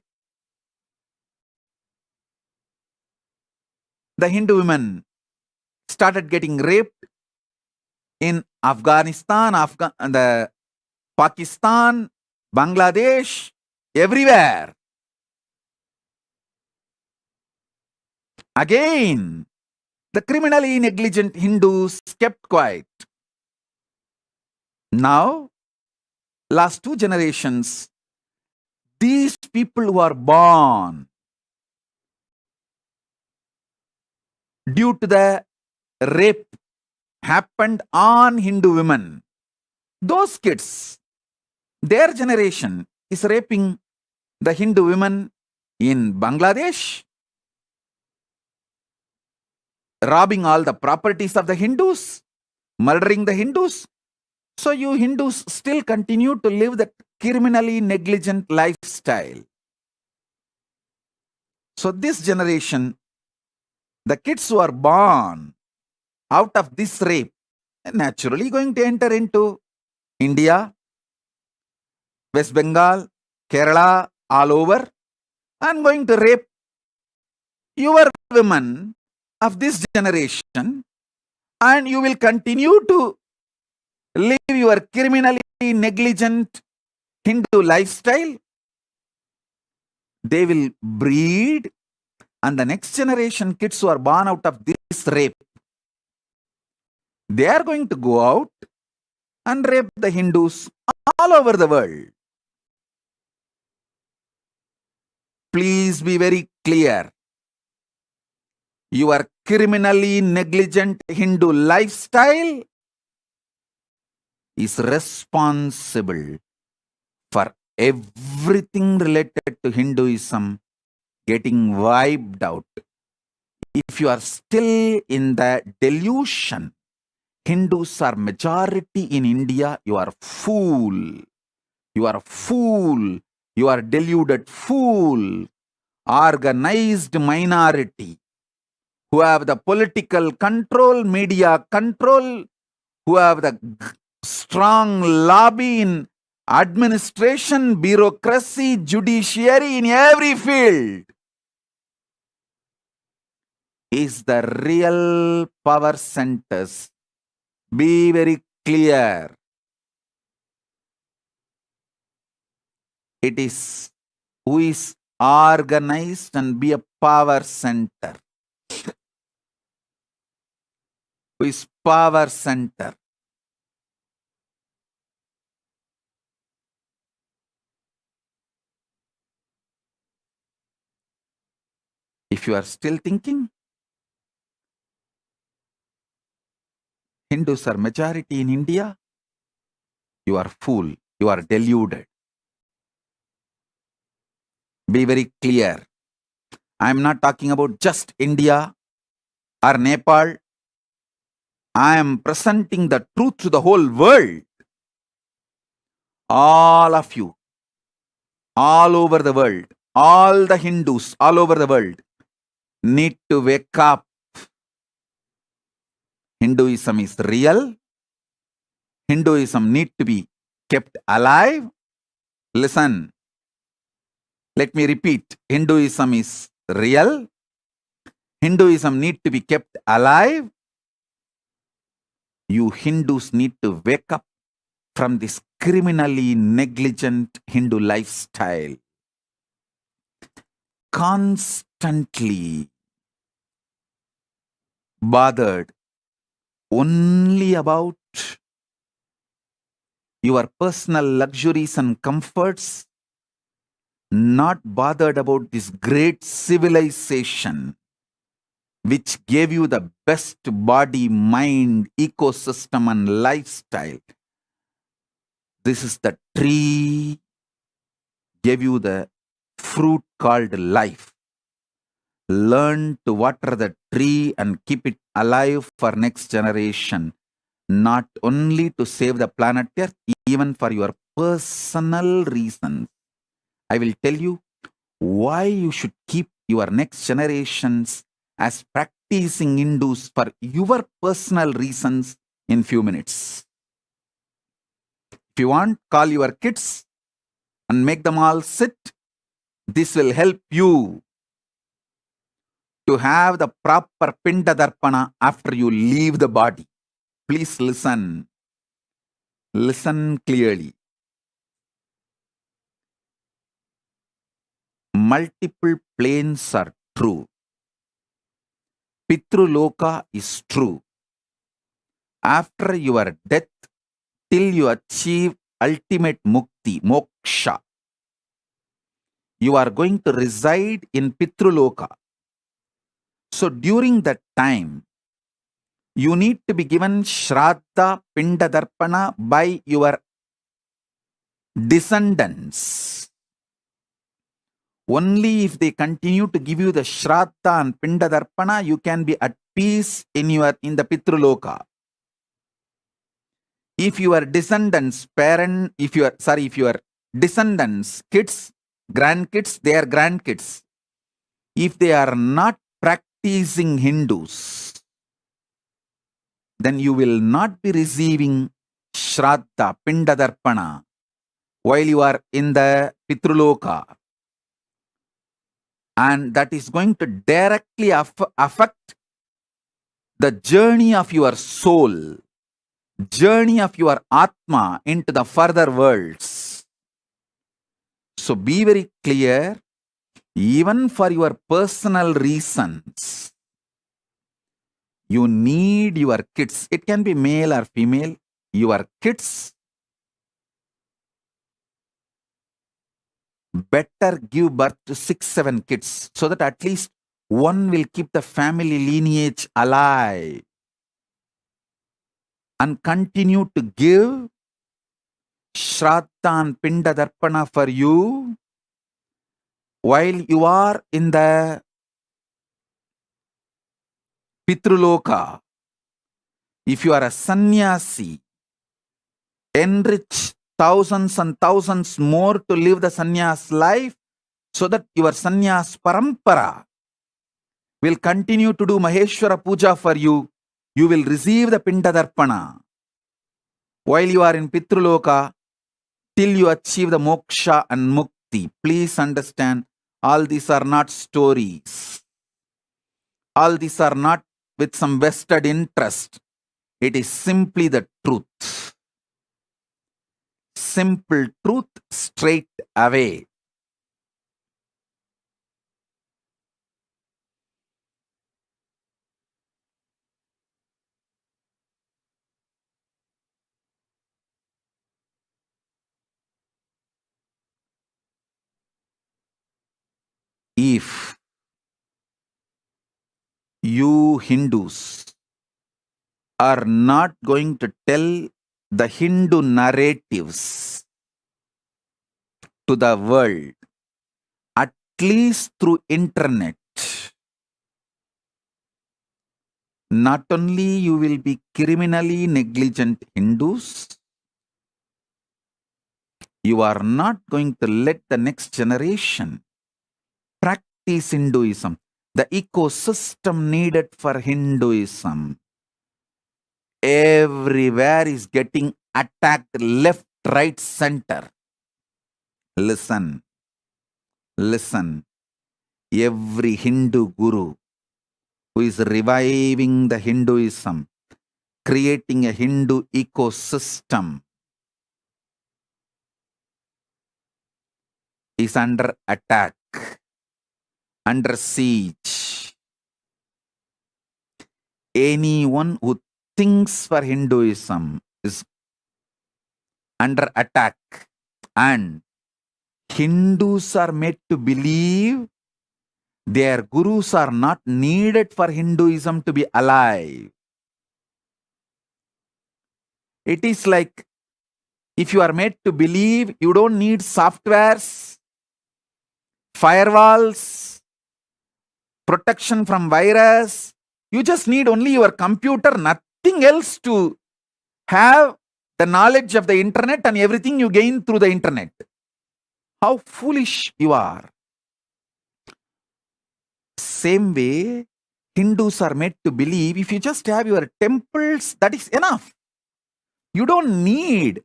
the Hindu women started getting raped in Afghanistan, the Pakistan, Bangladesh, everywhere. Again, the criminally negligent Hindus kept quiet. Now, last 2 generations, these people who are born due to the rape happened on Hindu women, those kids, their generation is raping the Hindu women in Bangladesh, robbing all the properties of the Hindus, murdering the Hindus. So you Hindus still continue to live that criminally negligent lifestyle. So this generation, the kids who are born out of this rape, are naturally going to enter into India, West Bengal, Kerala, all over, and going to rape your women of this generation, and you will continue to live your criminally negligent Hindu lifestyle. They will breed, and the next generation kids who are born out of this rape, they are going to go out and rape the Hindus all over the world. Please be very clear. Your criminally negligent Hindu lifestyle is responsible for everything related to Hinduism getting wiped out. If you are still in the delusion, Hindus are majority in India, you are fool. You are a fool. You are deluded fool. Organized minority who have the political control, media control, who have the strong lobby in administration, bureaucracy, judiciary, in every field is the real power centers. Be very clear. It is who is organized and be a power center. Who is power center? If you are still thinking Hindus are majority in India, you are fool. You are deluded. Be very clear. I am not talking about just India or Nepal. I am presenting the truth to the whole world. All of you, all over the world, all the Hindus all over the world need to wake up. Hinduism is real. Hinduism need to be kept alive. Listen, let me repeat. Hinduism is real. Hinduism need to be kept alive. You Hindus need to wake up from this criminally negligent Hindu lifestyle. Constantly bothered only about your personal luxuries and comforts, not bothered about this great civilization which gave you the best body, mind, ecosystem and lifestyle. This is the tree, gave you the fruit called life. Learn to water the tree and keep it alive for next generation. Not only to save the planet Earth, even for your personal reasons. I will tell you why you should keep your next generations as practicing Hindus for your personal reasons in few minutes. If you want, call your kids and make them all sit. This will help you to have the proper Pinda Darpana after you leave the body. Please listen. Listen clearly. Multiple planes are true. Pitruloka is true. After your death, till you achieve ultimate mukti, moksha, you are going to reside in Pitruloka. So during that time, you need to be given Shraddha Pinda Darpana by your descendants. Only if they continue to give you the Shraddha and Pinda Darpana, you can be at peace in the Pitruloka. If your descendants, if your descendants, kids, grandkids, their grandkids, if they are not practicing Hindus, then you will not be receiving Shraddha, Pinda Darpana while you are in the Pitruloka. And that is going to directly affect the journey of your soul, journey of your Atma into the further worlds. So be very clear, even for your personal reasons, you need your kids. It can be male or female. Your kids, better give birth to 6-7 kids so that at least one will keep the family lineage alive and continue to give Shraddha and Pinda Darpana for you while you are in the Pitruloka. If you are a sannyasi, enrich thousands and thousands more to live the sannyas life so that your sannyas parampara will continue to do Maheshwara Puja for you. You will receive the Pinda Darpana. While you are in Pitruloka, till you achieve the moksha and mukti. Please understand, all these are not stories. All these are not with some vested interest. It is simply the truth. Simple truth straight away. If you Hindus are not going to tell the Hindu narratives to the world, at least through internet, not only you will be criminally negligent Hindus, you are not going to let the next generation practice Hinduism, the ecosystem needed for Hinduism. Everywhere is getting attacked left, right, center. Listen. Every Hindu guru who is reviving the Hinduism, creating a Hindu ecosystem, is under attack, under siege. Anyone who thinks for Hinduism is under attack, and Hindus are made to believe their gurus are not needed for Hinduism to be alive. It is like if you are made to believe you don't need softwares, firewalls, protection from virus, you just need only your computer, nothing else to have the knowledge of the internet and everything you gain through the internet. How foolish you are. Same way, Hindus are made to believe if you just have your temples, that is enough. You don't need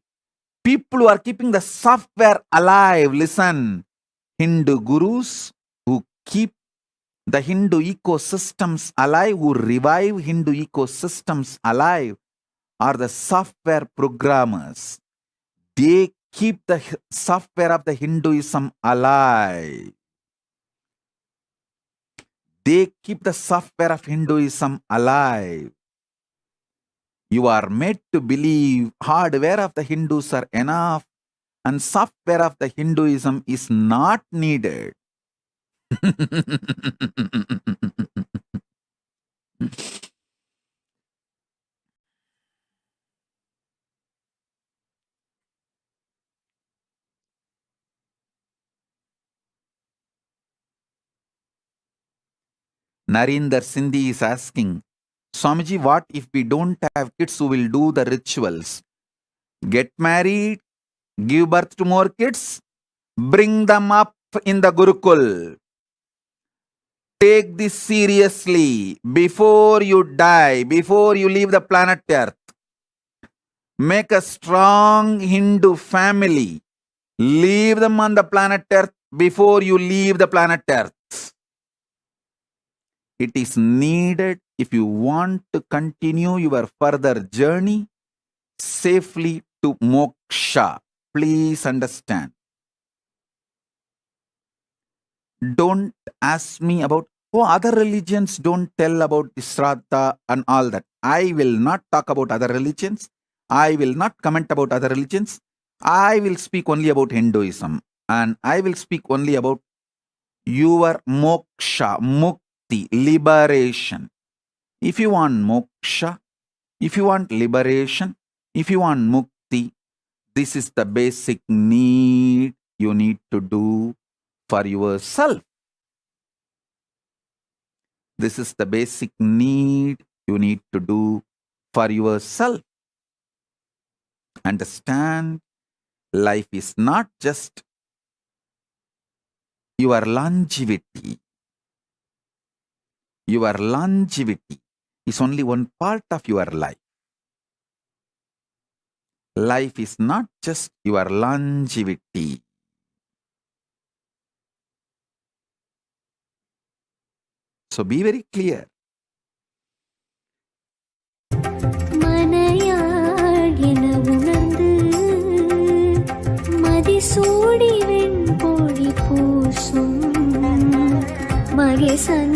people who are keeping the software alive. Listen, Hindu gurus who keep the Hindu ecosystems alive, who revive Hindu ecosystems alive, are the software programmers. They keep the software of the Hinduism alive. They keep the software of Hinduism alive. You are made to believe hardware of the Hindus are enough and software of the Hinduism is not needed. Narinder Sindhi is asking, Swamiji, what if we don't have kids who will do the rituals? Get married, give birth to more kids, bring them up in the Gurukul. Take this seriously before you die, before you leave the planet Earth. Make a strong Hindu family. Leave them on the planet Earth before you leave the planet Earth. It is needed if you want to continue your further journey safely to moksha. Please understand. Don't ask me about, other religions don't tell about the Shraddha and all that. I will not talk about other religions. I will not comment about other religions. I will speak only about Hinduism. And I will speak only about your moksha, mukti, liberation. If you want moksha, if you want liberation, if you want mukti, this is the basic need you need to do for yourself. This is the basic need you need to do for yourself. Understand, life is not just your longevity. Your longevity is only one part of your life. life is not just your longevity. So be very clear. மனையாள் என உணர்ந்து மதிசூடி வெண்பொழி பூசும் மகேசன்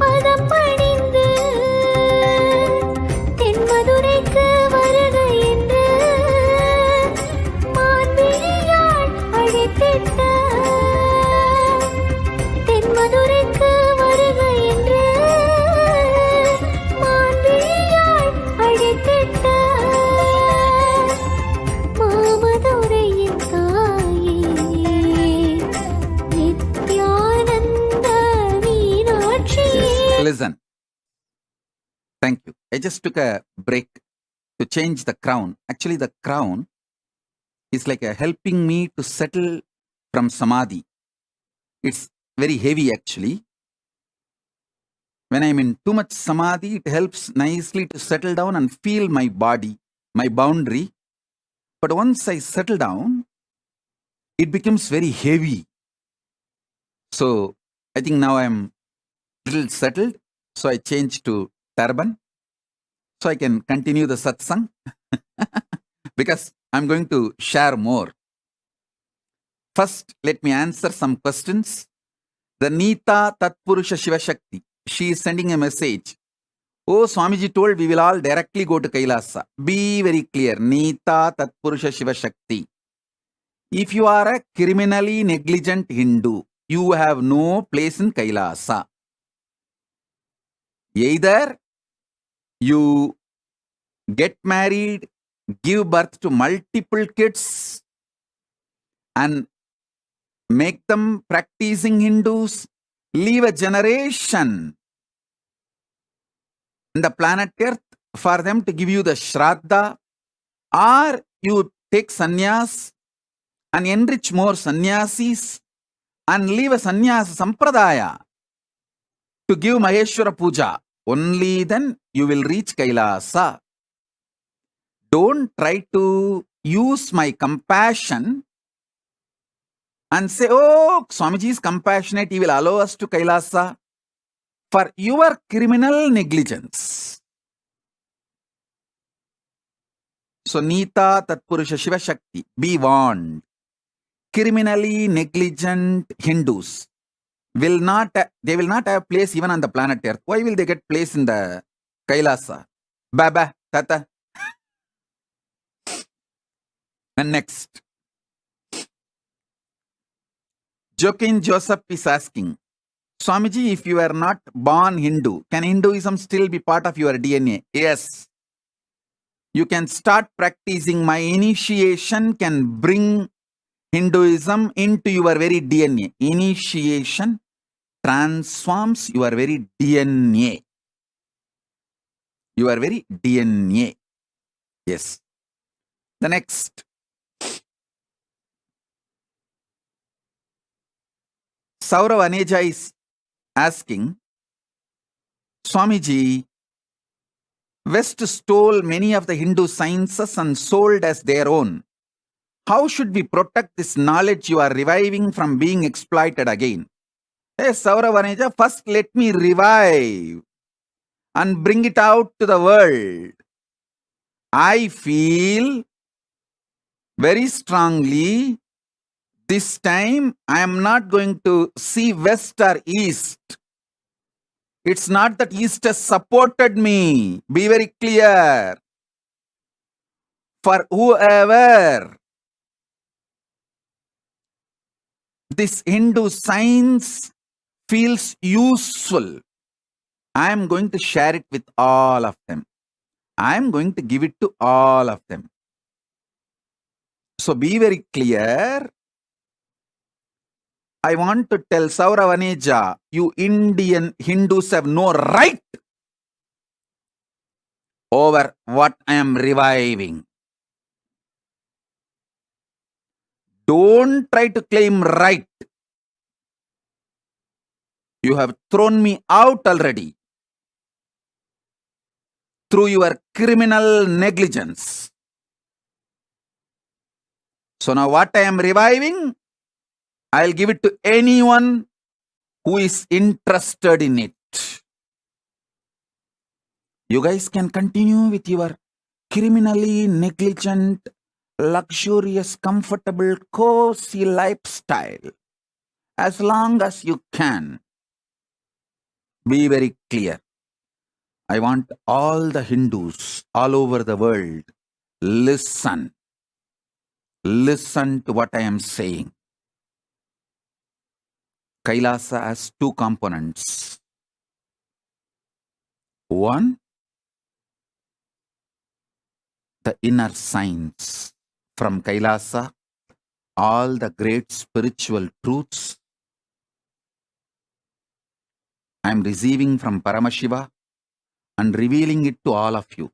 பதம் பணிந்து தென்மதுரைக்கு வருக என்று மான்விழியாள் அழைத்திட்ட தென்மதுரைக்கு வருக என்று மான்விழியாள் அழைத்திட்ட மாமதுரையின் தாயே Nityananda மீனாட்சியே. Listen. Thank you. I just took a break to change the crown. Actually, the crown is like helping me to settle from samadhi. It's very heavy actually. When I'm in too much samadhi, it helps nicely to settle down and feel my body, my boundary. But once I settle down, it becomes very heavy. So I think now I'm little settled. So I changed to turban. So I can continue the satsang. Because I'm going to share more. First, let me answer some questions. The Nita Tatpurusha Shiva Shakti, she is sending a message. Oh, Swamiji told we will all directly go to Kailasa. Be very clear. Nita Tatpurusha Shiva Shakti. If you are a criminally negligent Hindu, you have no place in Kailasa. Either you get married, give birth to multiple kids, and make them practicing Hindus, leave a generation in the planet Earth for them to give you the Shraddha, or you take sannyas and enrich more sannyasis and leave a sannyas sampradaya to give Maheshwara Puja. Only then you will reach Kailasa. Don't try to use my compassion and say, oh, Swamiji is compassionate, he will allow us to Kailasa, for your criminal negligence. So, Nita Tatpurusha Shiva Shakti, be warned. Criminally negligent Hindus will not have place even on the planet Earth. Why will they get place in the Kailasa? Baba, Tata. And next, Joaquin Joseph is asking, Swamiji, if you are not born Hindu, can Hinduism still be part of your DNA? Yes. You can start practicing. My initiation can bring Hinduism into your very DNA. Initiation transforms your very DNA. Your very DNA. Yes. The next. Saurav Aneja is asking, Swamiji, West stole many of the Hindu sciences and sold as their own. How should we protect this knowledge you are reviving from being exploited again? Hey, Saurav Aneja, first let me revive and bring it out to the world. I feel very strongly this time I am not going to see West or East. It's not that East has supported me. Be very clear. For whoever this Hindu science feels useful, I am going to share it with all of them. I am going to give it to all of them. So be very clear. I want to tell Saurav Aneja, you Indian Hindus have no right over what I am reviving. Don't try to claim right. You have thrown me out already through your criminal negligence. So now what I am reviving, I'll give it to anyone who is interested in it. You guys can continue with your criminally negligent, luxurious, comfortable, cozy lifestyle as long as you can. Be very clear. I want all the Hindus all over the world, listen. Listen to what I am saying. Kailasa has two components. One, the inner science. From Kailasa, all the great spiritual truths I am receiving from Paramashiva and revealing it to all of you.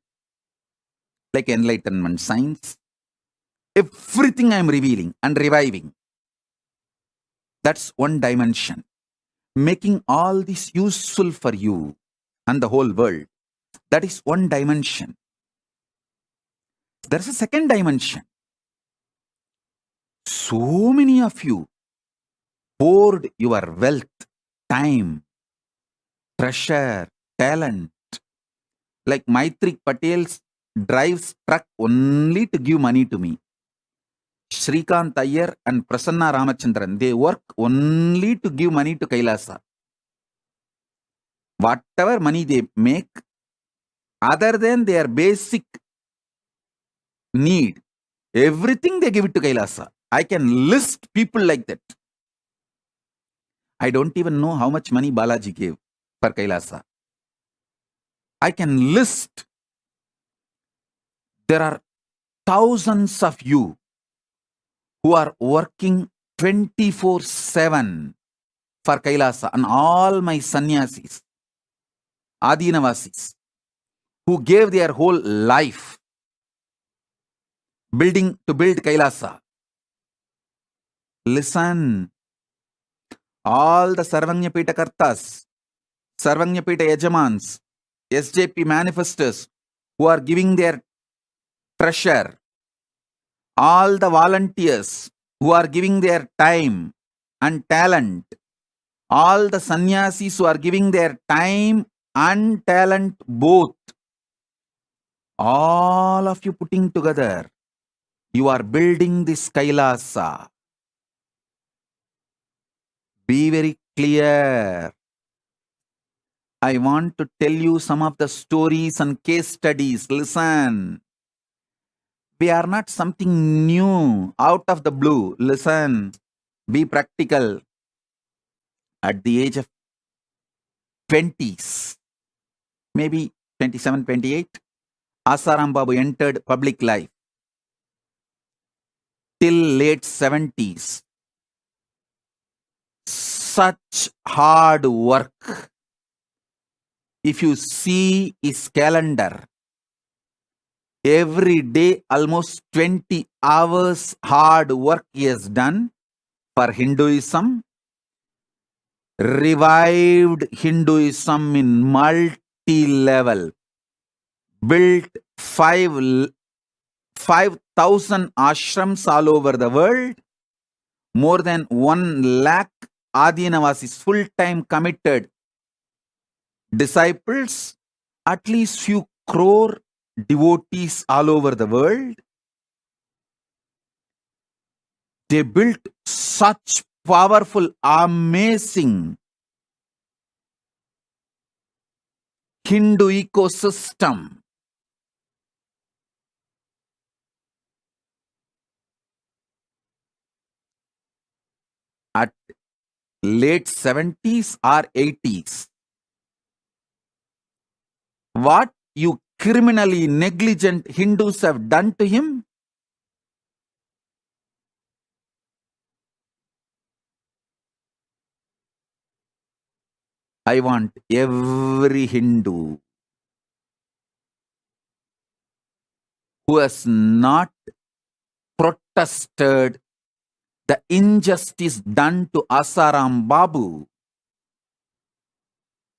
Like enlightenment science, everything I am revealing and reviving. That's one dimension. Making all this useful for you and the whole world. That is one dimension. There's a second dimension. So many of you poured your wealth, time, treasure, talent. Like Maitri Patel drives truck only to give money to me. Shrikant Iyer and Prasanna Ramachandran, they work only to give money to Kailasa. Whatever money they make, other than their basic need, everything they give it to Kailasa. I can list people like that. I don't even know how much money Balaji gave for Kailasa. I can list. There are thousands of you who are working 24/7 for Kailasa, and all my sannyasis, Adinavasis, who gave their whole life to build Kailasa. Listen, all the Sarvanyapita Kartas, Sarvanyapita Yajamans, SJP manifestors who are giving their treasure, all the volunteers who are giving their time and talent, all the sannyasis who are giving their time and talent both, all of you putting together, you are building this Kailasa. Be very clear. I want to tell you some of the stories and case studies. Listen. We are not something new, out of the blue. Listen. Be practical. At the age of 20s, maybe 27, 28, Asaram Babu entered public life. Till late 70s. Such hard work. If you see his calendar, every day almost 20 hours hard work he has done for Hinduism, revived Hinduism in multi-level, built 5,000 ashrams all over the world, more than 1 lakh Adinavasis full-time committed disciples, at least few crore devotees all over the world. They built such powerful, amazing Hindu ecosystem. At late 70s or 80s. What you criminally negligent Hindus have done to him? I want every Hindu who has not protested the injustice done to Asaram Babu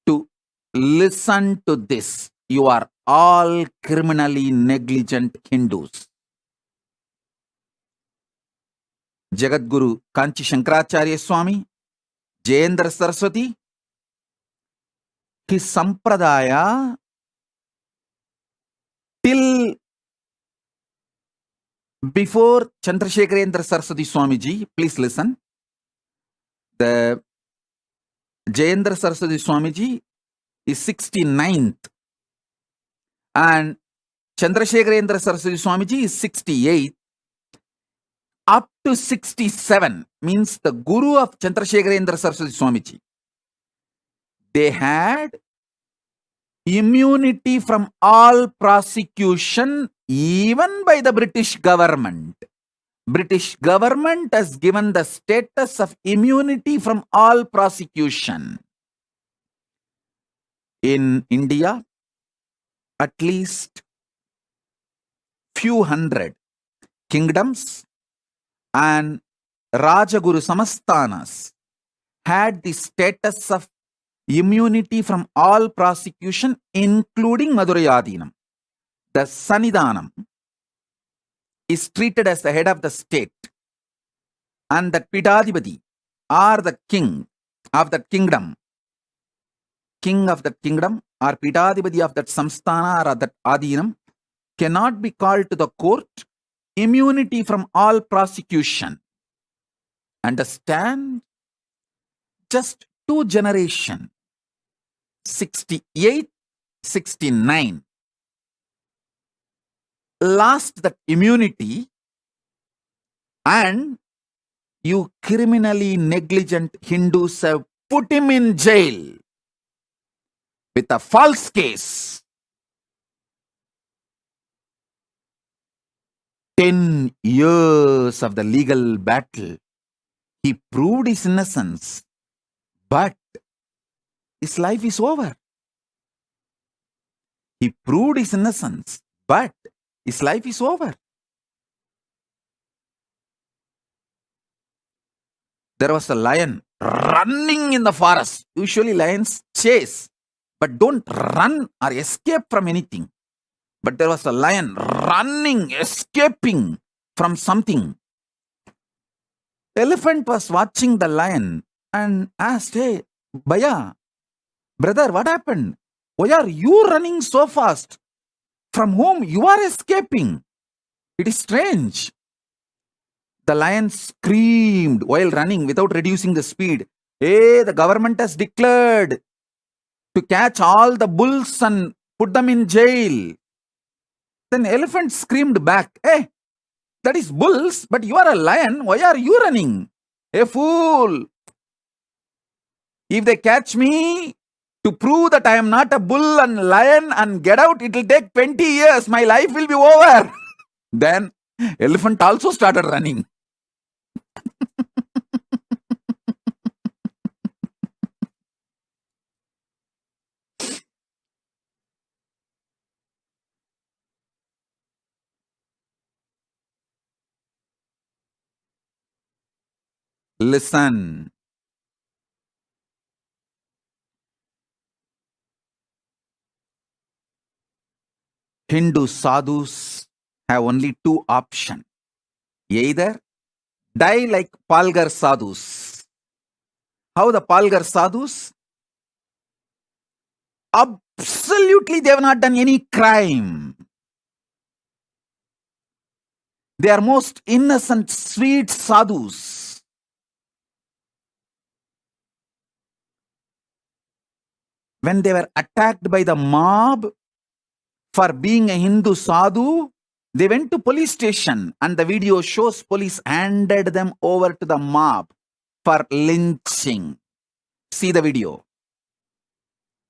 to listen to this. You are all criminally negligent Hindus. Jagadguru Kanchi Shankaracharya Swami, Jayendra Saraswati, his sampradaya till before Chandrasekharendra Saraswati Swamiji, please listen. The Jayendra Saraswati Swamiji is 69th and Chandrasekharendra Saraswati Swamiji is 68th. Up to 67 means the Guru of Chandrasekharendra Saraswati Swamiji. They had immunity from all prosecution even by the British government. British government has given the status of immunity from all prosecution. In India, at least few hundred kingdoms and Rajaguru Samasthanas had the status of immunity from all prosecution, including Madurayadinam. The Sanidhanam is treated as the head of the state, and that Pitadipati or the king of that kingdom, or Pitadipati of that Samsthana or that Adinam cannot be called to the court. Immunity from all prosecution. Understand? Just 2 generations, 68, 69, lost that immunity, and you criminally negligent Hindus have put him in jail with a false case. 10 years of the legal battle. He proved his innocence, but his life is over. He proved his innocence, but his life is over. There was a lion running in the forest. Usually lions chase, but don't run or escape from anything. But there was a lion running, escaping from something. The elephant was watching the lion and asked, "Hey, Bhaiya, brother, what happened? Why are you running so fast? From whom you are escaping? It is strange." The lion screamed while running without reducing the speed. "Hey, the government has declared to catch all the bulls and put them in jail." Then the elephant screamed back, "Hey, that is bulls, but you are a lion. Why are you running? Hey, fool! If they catch me to prove that I am not a bull and lion and get out, it will take 20 years. My life will be over." Then elephant also started running. Listen. Hindu sadhus have only 2 options. Either die like Palgar sadhus. How the Palgar sadhus? Absolutely, they have not done any crime. They are most innocent, sweet sadhus. When they were attacked by the mob for being a Hindu sadhu, they went to police station and the video shows police handed them over to the mob for lynching. See the video.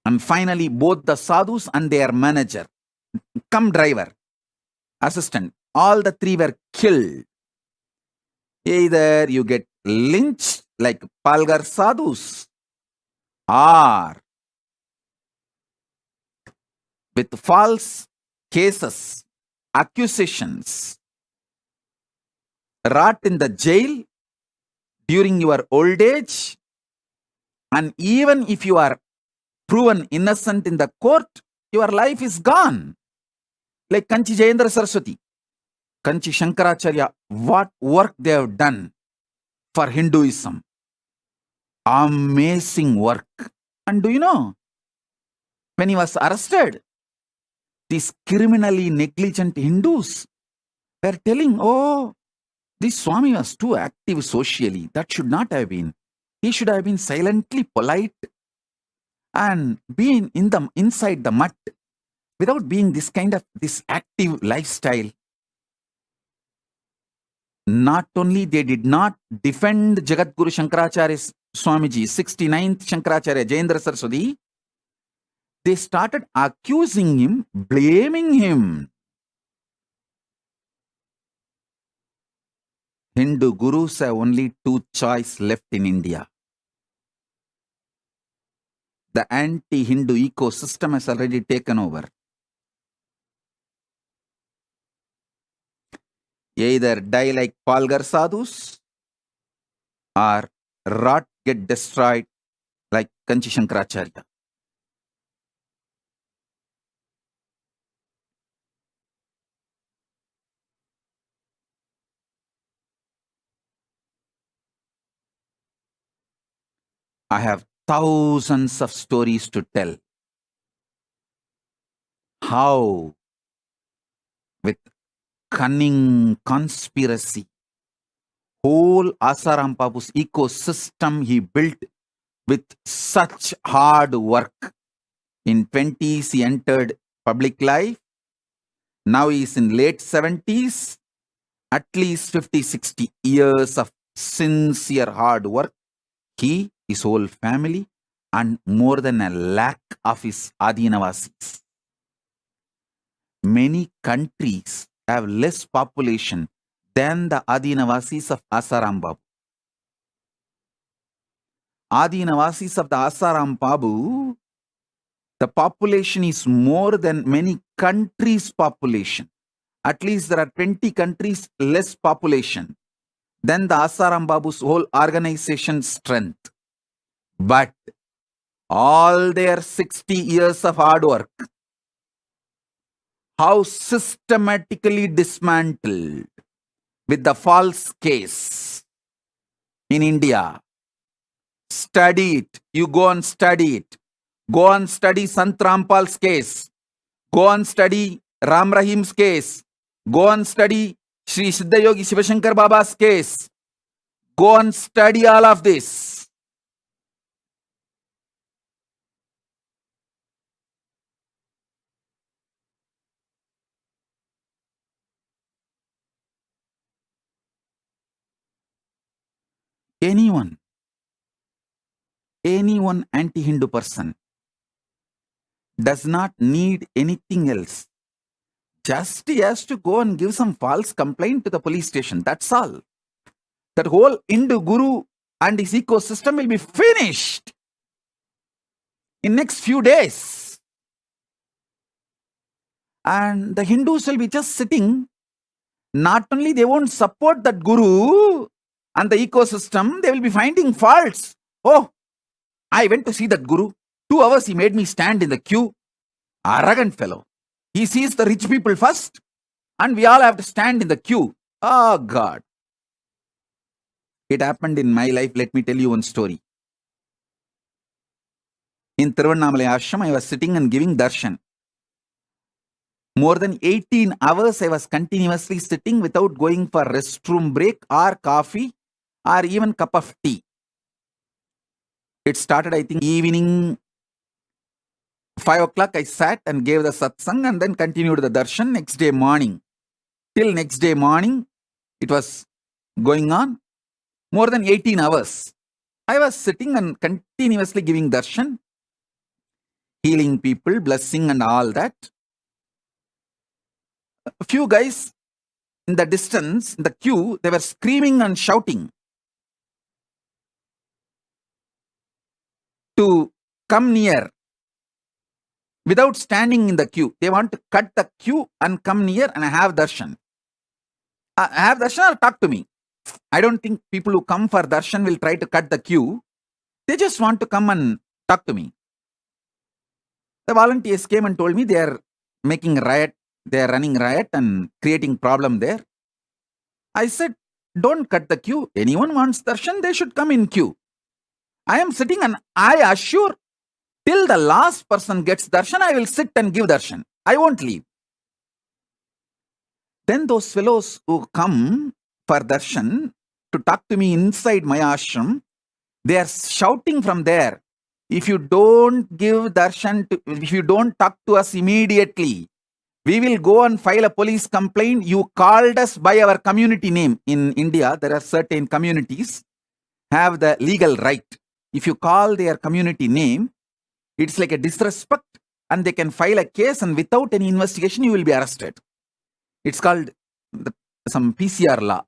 And finally, both the sadhus and their manager, driver, assistant, all the 3 were killed. Either you get lynched like Palgar sadhus, or with false cases, accusations, rot in the jail during your old age, and even if you are proven innocent in the court, your life is gone. Like Kanchi Jayendra Saraswati, Kanchi Shankaracharya, what work they have done. for Hinduism. Amazing work. And do you know, when he was arrested, these criminally negligent Hindus were telling, oh, this Swami was too active socially. That should not have been. He should have been silently polite and being inside the mud without being this active lifestyle. Not only they did not defend Jagadguru Shankaracharya Swamiji, 69th Shankaracharya Jayendra Saraswati, they started accusing him, blaming him. Hindu gurus have only two choices left in India. The anti-Hindu ecosystem has already taken over. Either die like Palgar sadhus or rot, get destroyed like Kanchi Shankaracharya. I have thousands of stories to tell. How, with cunning conspiracy, whole Asaram Babu's ecosystem he built with such hard work. In 20s, he entered public life. Now he is in late 70s. At least 50, 60 years of sincere hard work. He, his whole family, and more than 1 lakh of his Adinavasis. Many countries have less population than the Adinavasis of Asaram Babu. Adinavasis of the Asaram Babu, the population is more than many countries' population. At least there are 20 countries less population than the Asaram Babu's whole organization strength. But all their 60 years of hard work, how systematically dismantled with the false case in India. Study it. You go and study it. Go and study Sant Rampal's case. Go and study Ram Rahim's case. Go and study Sri Siddha Yogi Shivashankar Baba's case. Go and study all of this. Anyone anti-Hindu person does not need anything else. Just he has to go and give some false complaint to the police station. That's all. That whole Hindu guru and his ecosystem will be finished in next few days. And the Hindus will be just sitting. Not only they won't support that guru and the ecosystem, they will be finding faults. Oh, I went to see that guru. 2 hours he made me stand in the queue. Arrogant fellow. He sees the rich people first and we all have to stand in the queue. Oh God. It happened in my life. Let me tell you one story. In Tiruvannamalai ashram, I was sitting and giving darshan. More than 18 hours I was continuously sitting without going for restroom break or coffee or even cup of tea. It started, I think, evening 5 o'clock. I sat and gave the satsang and then continued the darshan next day morning. Till next day morning, it was going on. More than 18 hours. I was sitting and continuously giving darshan, healing people, blessing and all that. A few guys in the distance, in the queue, they were screaming and shouting to come near without standing in the queue. They want to cut the queue and come near and have darshan. Have darshan or talk to me. I don't think people who come for darshan will try to cut the queue. They just want to come and talk to me. The volunteers came and told me they are making a riot. They are running riot and creating problem there. I said, don't cut the queue. Anyone wants darshan, they should come in queue. I am sitting and I assure till the last person gets darshan, I will sit and give darshan. I won't leave. Then those fellows who come for darshan to talk to me inside my ashram, they are shouting from there, if you don't give darshan, if you don't talk to us immediately, we will go and file a police complaint. You called us by our community name. In India, there are certain communities have the legal right. If you call their community name, it's like a disrespect and they can file a case, and without any investigation, you will be arrested. It's called some PCR law.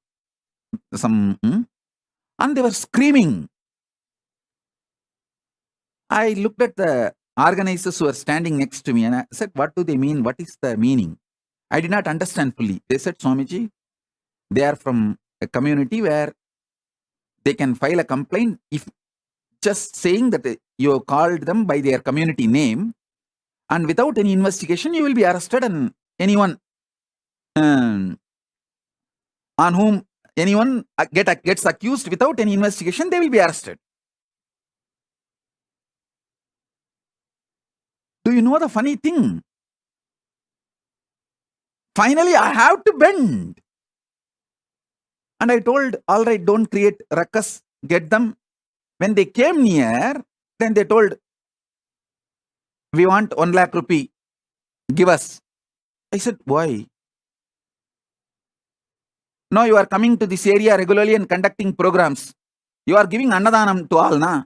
And they were screaming. I looked at the organizers who were standing next to me and I said, what do they mean? What is the meaning? I did not understand fully. They said, Swamiji, they are from a community where they can file a complaint if just saying that you called them by their community name, and without any investigation, you will be arrested, and anyone on whom anyone gets accused without any investigation, they will be arrested. Do you know the funny thing? Finally, I have to bend. And I told, all right, don't create ruckus, get them. When they came near, then they told, we want 1 lakh rupee, give us. I said, why? No, you are coming to this area regularly and conducting programs. You are giving Annadanam to all, na?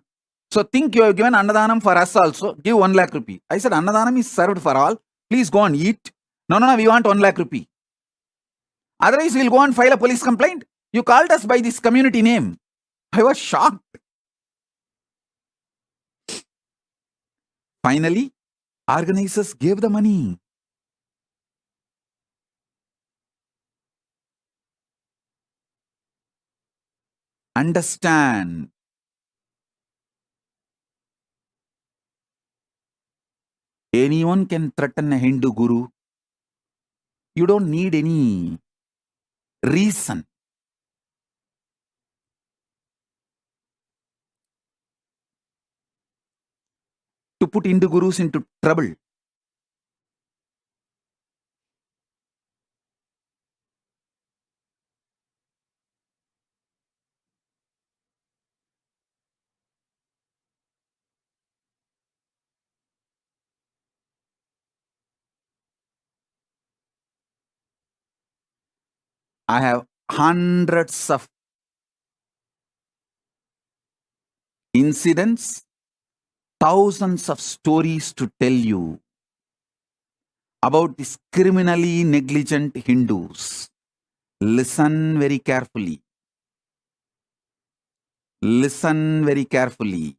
So think you have given Annadanam for us also. Give 1 lakh rupee. I said, Annadanam is served for all. Please go and eat. No, we want 1 lakh rupee. Otherwise, we'll go and file a police complaint. You called us by this community name. I was shocked. Finally, organizers gave the money. Understand. Anyone can threaten a Hindu guru. You don't need any reason. To put Hindu gurus into trouble. I have hundreds of incidents, thousands of stories to tell you about these criminally negligent Hindus. Listen very carefully. Listen very carefully.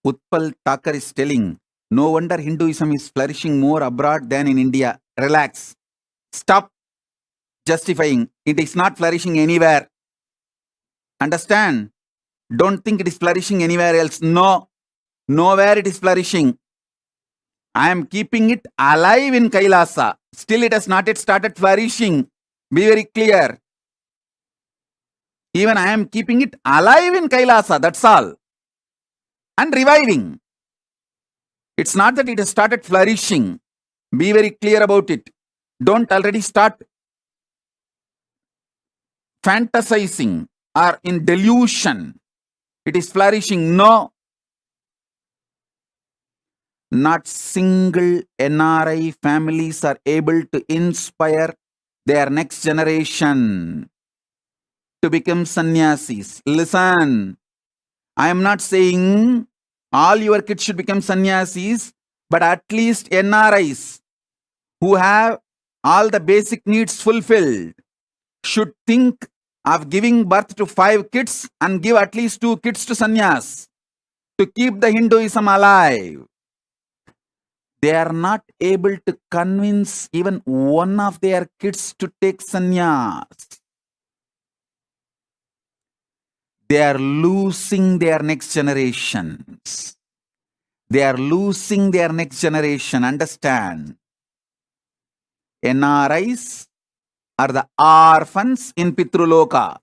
Utpal Thakur is telling, no wonder Hinduism is flourishing more abroad than in India. Relax. Stop justifying. It is not flourishing anywhere. Understand? Don't think it is flourishing anywhere else. No. Nowhere it is flourishing. I am keeping it alive in Kailasa. Still it has not yet started flourishing. Be very clear. Even I am keeping it alive in Kailasa. That's all. And reviving. It's not that it has started flourishing. Be very clear about it. Don't already start fantasizing or in delusion. It is flourishing. No. Not single NRI families are able to inspire their next generation to become sannyasis. Listen. I am not saying all your kids should become sannyasis, but at least NRIs who have all the basic needs fulfilled should think of giving birth to 5 kids and give at least 2 kids to sannyas to keep the Hinduism alive. They are not able to convince even one of their kids to take sannyas. They are losing their next generations. They are losing their next generation. Understand? NRIs are the orphans in Pitruloka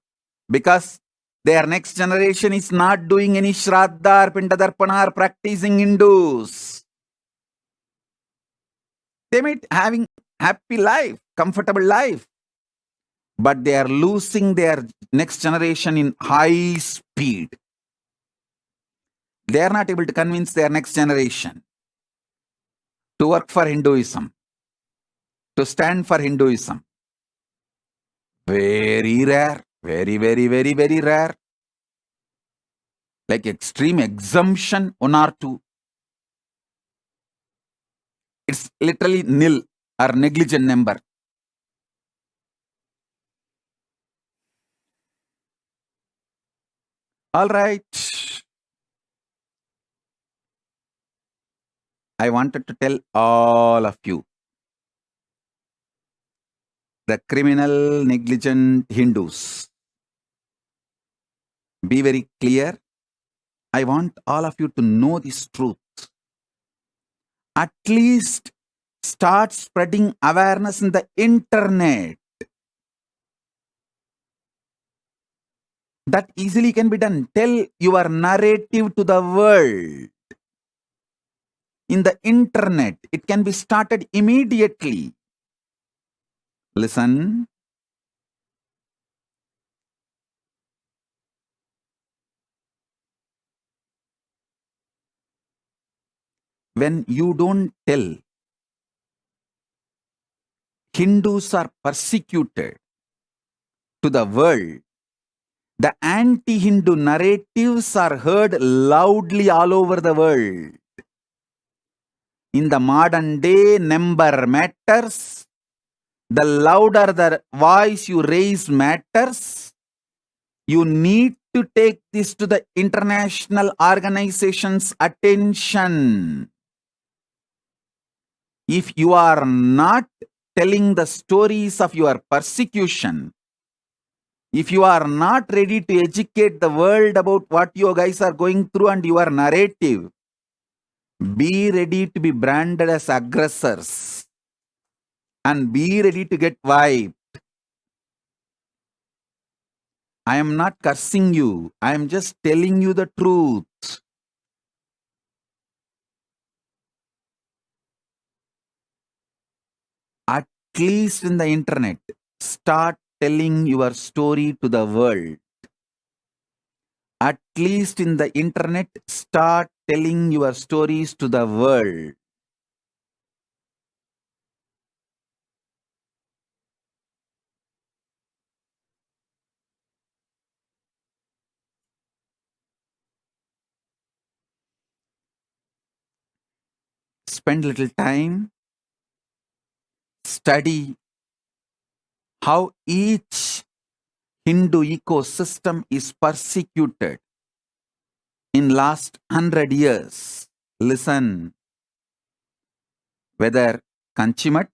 because their next generation is not doing any Shraddha or Pindadarpana or practicing Hindus. They might having happy life, comfortable life, but they are losing their next generation in high speed. They are not able to convince their next generation to work for Hinduism, to stand for Hinduism. Very rare, very, very, very, very rare. Like extreme exemption, 1 or 2. It's literally nil or negligent number. All right. I wanted to tell all of you, the criminal, negligent Hindus. Be very clear. I want all of you to know this truth. At least start spreading awareness in the internet. That easily can be done. Tell your narrative to the world. In the internet, it can be started immediately. Listen. When you don't tell, Hindus are persecuted to the world. The anti-Hindu narratives are heard loudly all over the world. In the modern day, number matters. The louder the voice you raise matters. You need to take this to the international organizations' attention. If you are not telling the stories of your persecution, if you are not ready to educate the world about what you guys are going through and your narrative, be ready to be branded as aggressors and be ready to get wiped. I am not cursing you. I am just telling you the truth. At least in the internet, start telling your story to the world. At least in the internet, start telling your stories to the world. Spend little time, study how each Hindu ecosystem is persecuted in last 100 years. Listen, whether Kanchimat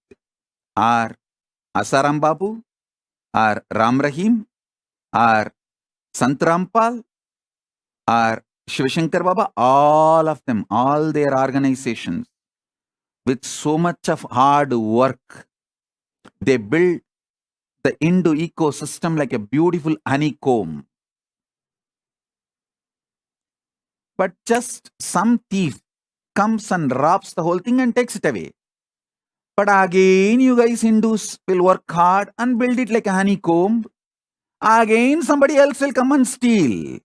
or Asaram Babu or Ram Rahim or Sant Rampal or Shivashankar Baba, all of them, all their organizations, with so much of hard work, they build the Hindu ecosystem like a beautiful honeycomb. But just some thief comes and robs the whole thing and takes it away. But again, you guys Hindus will work hard and build it like a honeycomb. Again, somebody else will come and steal.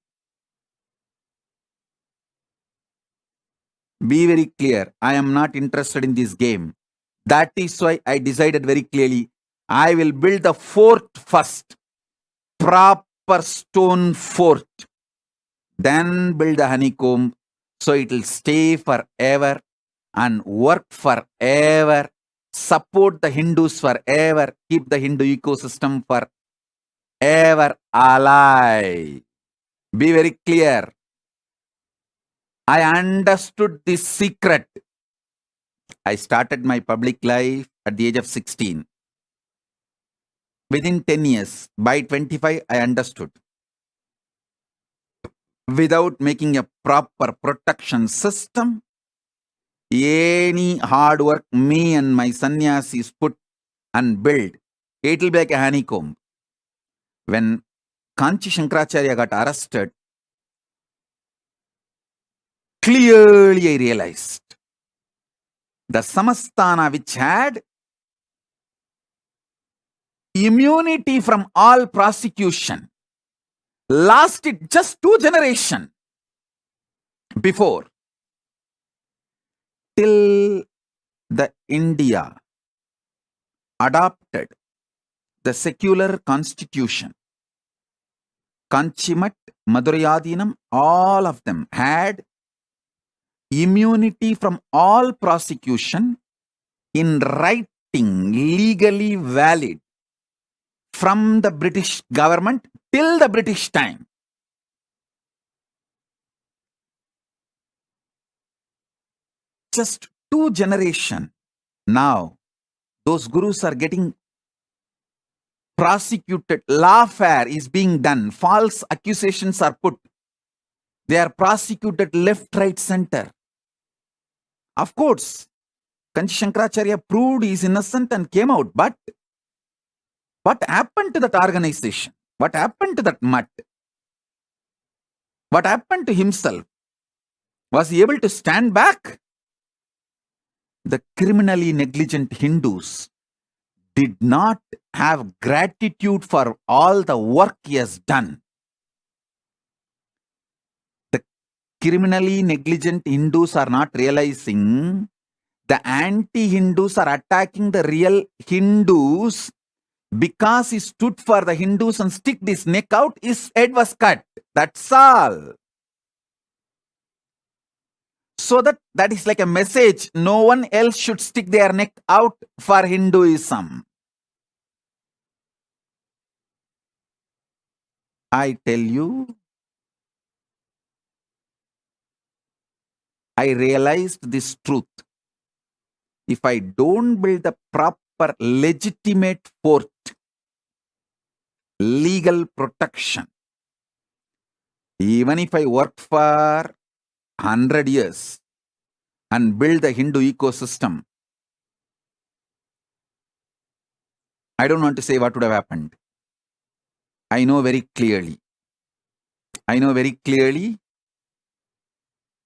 Be very clear. I am not interested in this game. That is why I decided very clearly, I will build the fort first. Proper stone fort. Then build the honeycomb so it will stay forever and work forever. Support the Hindus forever. Keep the Hindu ecosystem forever alive. Be very clear. I understood this secret. I started my public life at the age of 16. Within 10 years, by 25, I understood. Without making a proper protection system, any hard work me and my sannyasis put and build, it will be like a honeycomb. When Kanchi Shankaracharya got arrested, clearly I realized the Samasthana, which had immunity from all prosecution, lasted just 2 generations before, till the India adopted the secular constitution. Kanchimat, Madurayadinam, all of them had immunity from all prosecution in writing, legally valid, from the British government till the British time. Just 2 generations. Now, those gurus are getting prosecuted. Lawfare is being done. False accusations are put. They are prosecuted left, right, center. Of course, Kanchi Shankaracharya proved he is innocent and came out. But what happened to that organization? What happened to that mutt? What happened to himself? Was he able to stand back? The criminally negligent Hindus did not have gratitude for all the work he has done. The criminally negligent Hindus are not realizing the anti-Hindus are attacking the real Hindus because he stood for the Hindus and stick his neck out, his head was cut. That's all. So that is like a message. No one else should stick their neck out for Hinduism. I tell you, I realized this truth. If I don't build the proper legitimate fort, legal protection, even if I work for 100 years and build the Hindu ecosystem, I don't want to say what would have happened. I know very clearly. I know very clearly.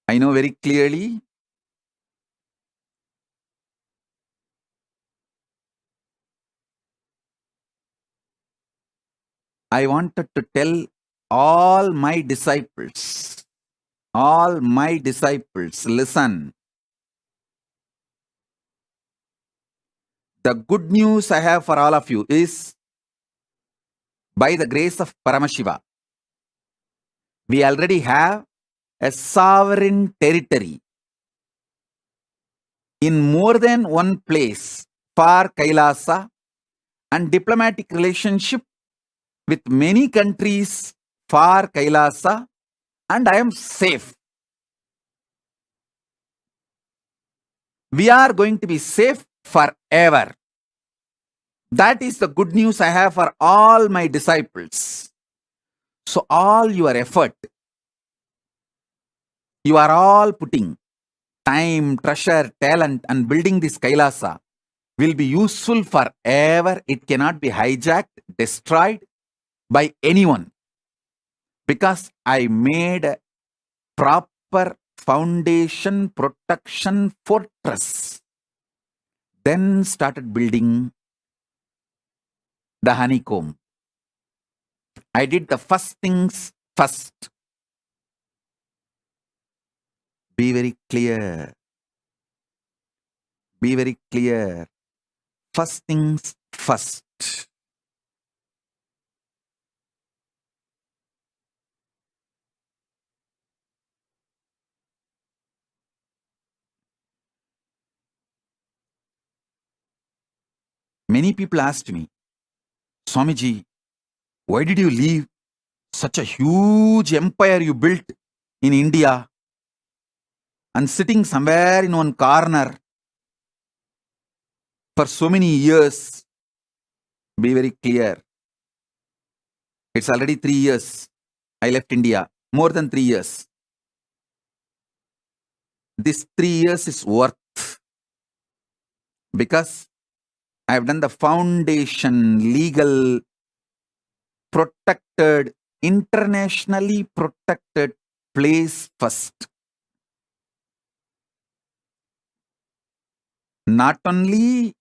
I know very clearly. I wanted to tell all my disciples, listen. The good news I have for all of you is, by the grace of Paramashiva, we already have a sovereign territory in more than one place for Kailasa and diplomatic relationship with many countries for Kailasa, and I am safe. We are going to be safe forever. That is the good news I have for all my disciples. So all your effort, you are all putting time, treasure, talent and building this Kailasa will be useful forever. It cannot be hijacked, destroyed by anyone. Because I made a proper foundation, protection, fortress. Then started building the honeycomb. I did the first things first. Be very clear. Be very clear. First things first. Many people asked me, Swamiji, why did you leave such a huge empire you built in India and sitting somewhere in one corner for so many years. Be very clear. It's already 3 years. I left India. More than 3 years. This 3 years is worth, because I have done the foundation, legal, protected, internationally protected place first. Not only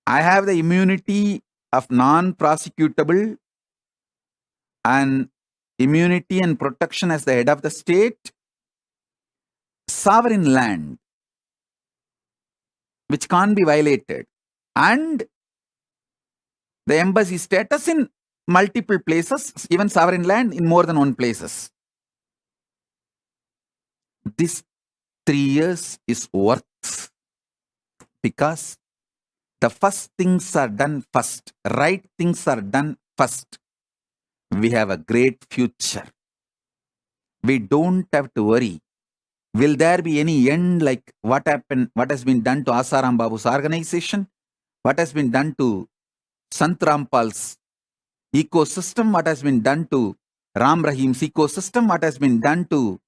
I have the immunity of non-prosecutable and immunity and protection as the head of the state, sovereign land, which can't be violated, and the embassy status in multiple places, even sovereign land in more than one places. This 3 years is worth, because the first things are done first, right things are done first. We have a great future. We don't have to worry. Will there be any end like what happened, what has been done to Asaram Babu's organization? What has been done to Sant Rampal's ecosystem? What has been done to Ram Rahim's ecosystem? What has been done to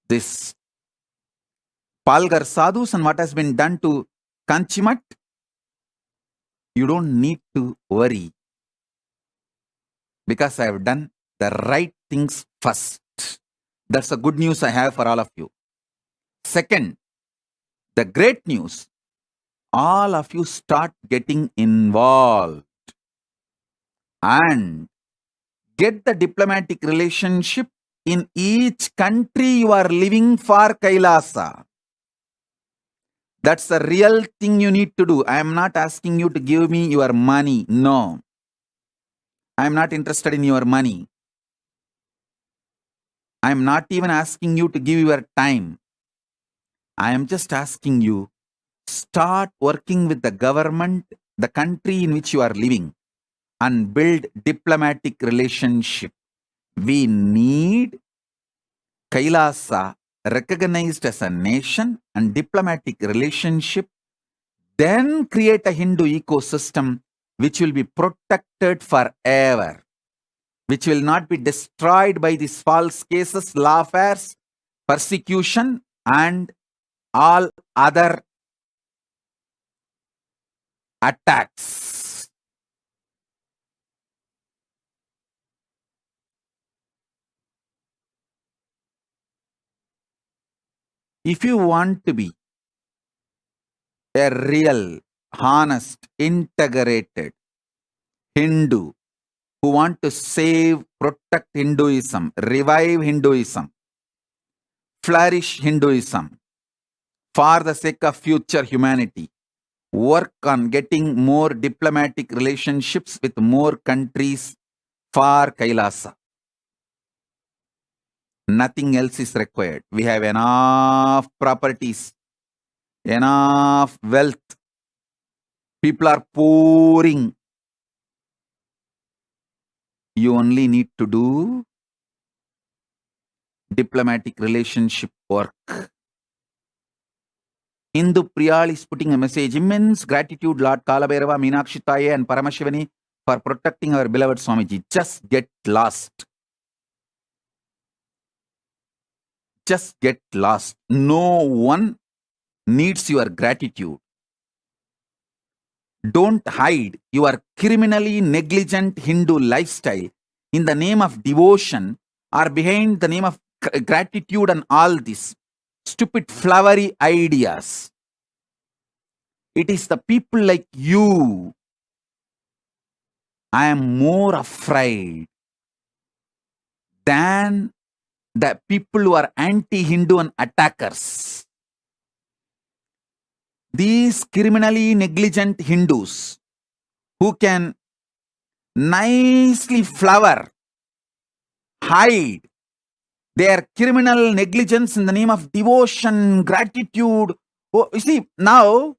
this Palgar Sadhus, and what has been done to Kanchimat? You don't need to worry, because I have done the right things first. That's the good news I have for all of you. Second, the great news, all of you start getting involved and get the diplomatic relationship in each country you are living for Kailasa. That's the real thing you need to do. I am not asking you to give me your money. No. I am not interested in your money. I am not even asking you to give your time. I am just asking you, start working with the government, the country in which you are living, and build diplomatic relationship. We need Kailasa recognized as a nation and diplomatic relationship, then create a Hindu ecosystem which will be protected forever, which will not be destroyed by these false cases, lawfares, persecution, and all other attacks. If you want to be a real, honest, integrated Hindu who want to save, protect Hinduism, revive Hinduism, flourish Hinduism for the sake of future humanity, work on getting more diplomatic relationships with more countries for Kailasa. Nothing else is required. We have enough properties, enough wealth. People are pouring. You only need to do diplomatic relationship work. Hindu Priyal is putting a message. Immense gratitude, Lord Kalabhairava, Meenakshi Taye, and Paramashivani for protecting our beloved Swamiji. Just get lost. Just get lost. No one needs your gratitude. Don't hide your criminally negligent Hindu lifestyle in the name of devotion or behind the name of gratitude and all these stupid flowery ideas. It is the people like you I am more afraid than the people who are anti-Hindu and attackers. These criminally negligent Hindus who can nicely flower, hide their criminal negligence in the name of devotion, gratitude. Oh, you see, now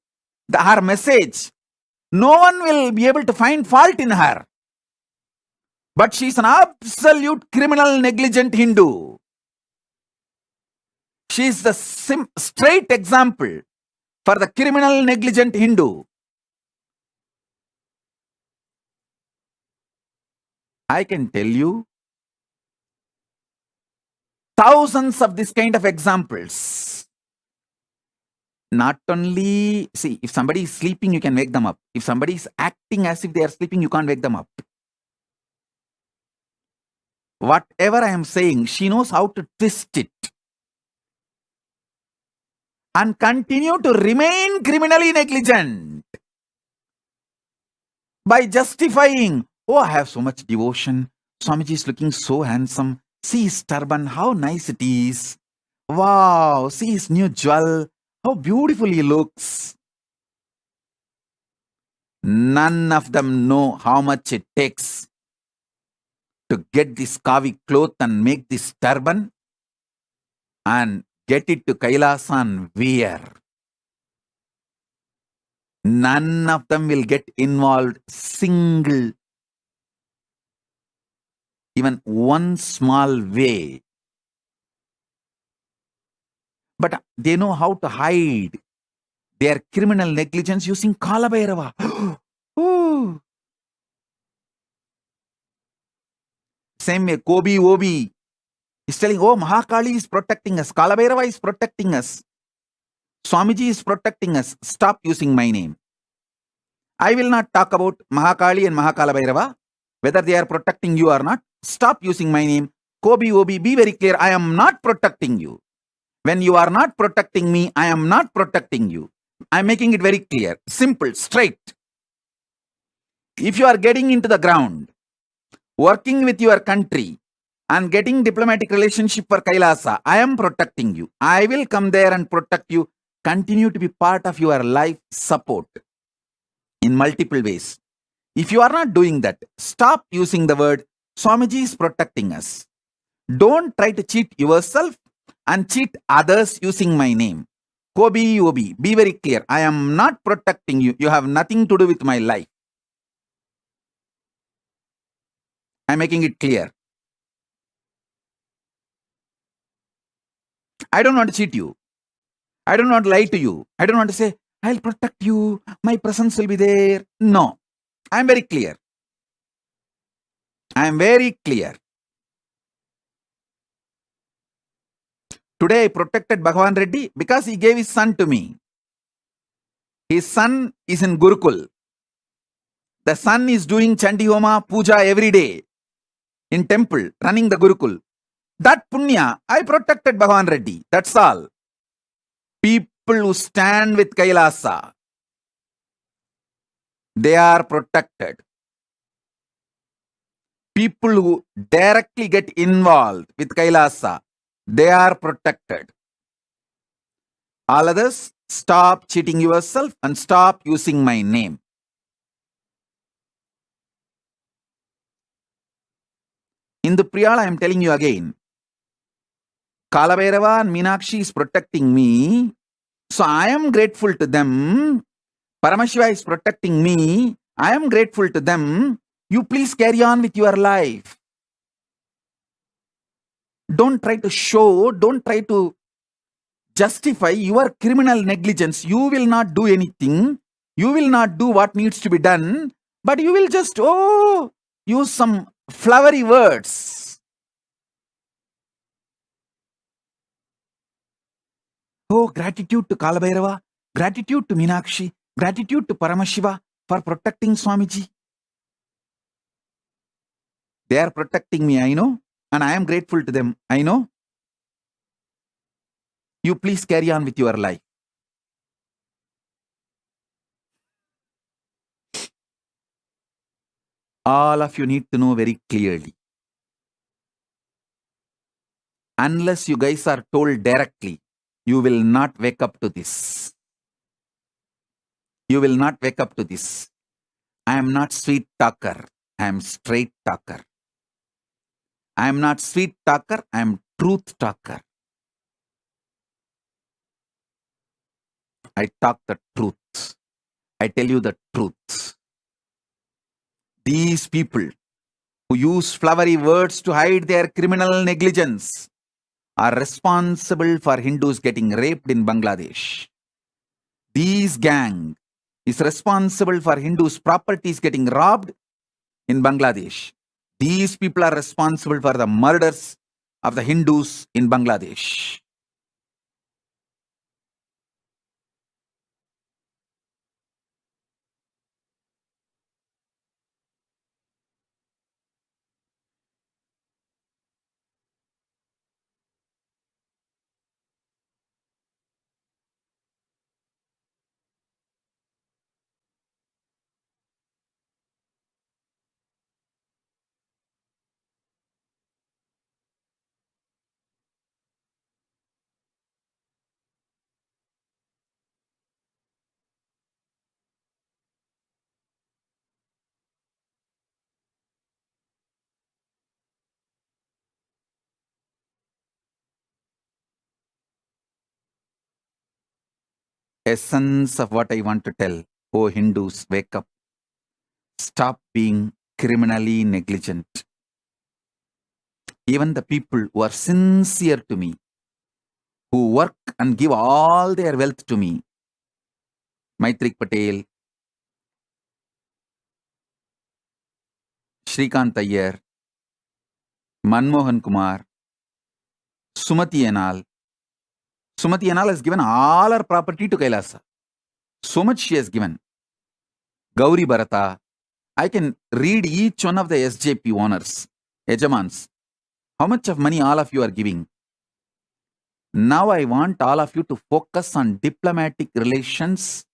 her message, no one will be able to find fault in her. But she is an absolute criminal negligent Hindu. She is the straight example for the criminal negligent Hindu. I can tell you thousands of this kind of examples. Not only, see, if somebody is sleeping, you can wake them up. If somebody is acting as if they are sleeping, you can't wake them up. Whatever I am saying, she knows how to twist it and continue to remain criminally negligent by justifying, oh, I have so much devotion. Swamiji is looking so handsome. See his turban, how nice it is. Wow, see his new jewel, how beautiful he looks. None of them know how much it takes to get this kavi cloth and make this turban and get it to Kailasa and wear. None of them will get involved single, even one small way. But they know how to hide their criminal negligence using Kalabhairava. Ooh. Same way, Kobi Obi is telling, oh, Mahakali is protecting us. Kalabhairava is protecting us. Swamiji is protecting us. Stop using my name. I will not talk about Mahakali and Mahakalabhairava, whether they are protecting you or not. Stop using my name. Kobi Obi, be very clear. I am not protecting you. When you are not protecting me, I am not protecting you. I am making it very clear, simple, straight. If you are getting into the ground, working with your country, and getting diplomatic relationship for Kailasa, I am protecting you. I will come there and protect you. Continue to be part of your life support in multiple ways. If you are not doing that, stop using the word Swamiji is protecting us. Don't try to cheat yourself and cheat others using my name. Kobi Obi, be very clear. I am not protecting you. You have nothing to do with my life. I am making it clear. I don't want to cheat you. I don't want to lie to you. I don't want to say, I'll protect you. My presence will be there. No. I am very clear. I am very clear. Today I protected Bhagavan Reddy because he gave his son to me. His son is in Gurukul. The son is doing Chandi Homa Puja every day in temple, running the Gurukul. That punya, I protected Bhagavan Reddy. That's all. People who stand with Kailasa, they are protected. People who directly get involved with Kailasa, they are protected. All others, stop cheating yourself and stop using my name. In the Priyala, I am telling you again, Kalabhairava and Meenakshi is protecting me, so I am grateful to them. Paramashiva is protecting me, I am grateful to them. You please carry on with your life. Don't try to show, don't try to justify your criminal negligence. You will not do anything. You will not do what needs to be done, but you will just, use some flowery words. Oh, gratitude to Kalabhairava, gratitude to Meenakshi, gratitude to Paramashiva for protecting Swamiji. They are protecting me, I know, and I am grateful to them, I know. You please carry on with your life. All of you need to know very clearly. Unless you guys are told directly, you will not wake up to this. You will not wake up to this. I am not sweet talker. I am straight talker. I am not sweet talker. I am truth talker. I talk the truth. I tell you the truth. These people who use flowery words to hide their criminal negligence, are responsible for Hindus getting raped in Bangladesh. These gang is responsible for Hindus' properties getting robbed in Bangladesh. These people are responsible for the murders of the Hindus in Bangladesh. Essence of what I want to tell. Oh Hindus, wake up. Stop being criminally negligent. Even the people who are sincere to me, who work and give all their wealth to me, Maitrik Patel, Shrikant Iyer, Manmohan Kumar, Sumati Anal. Sumati Anal has given all her property to Kailasa. So much she has given. Gauri Bharata. I can read each one of the SJP owners, Ejamans. How much of money all of you are giving? Now I want all of you to focus on diplomatic relations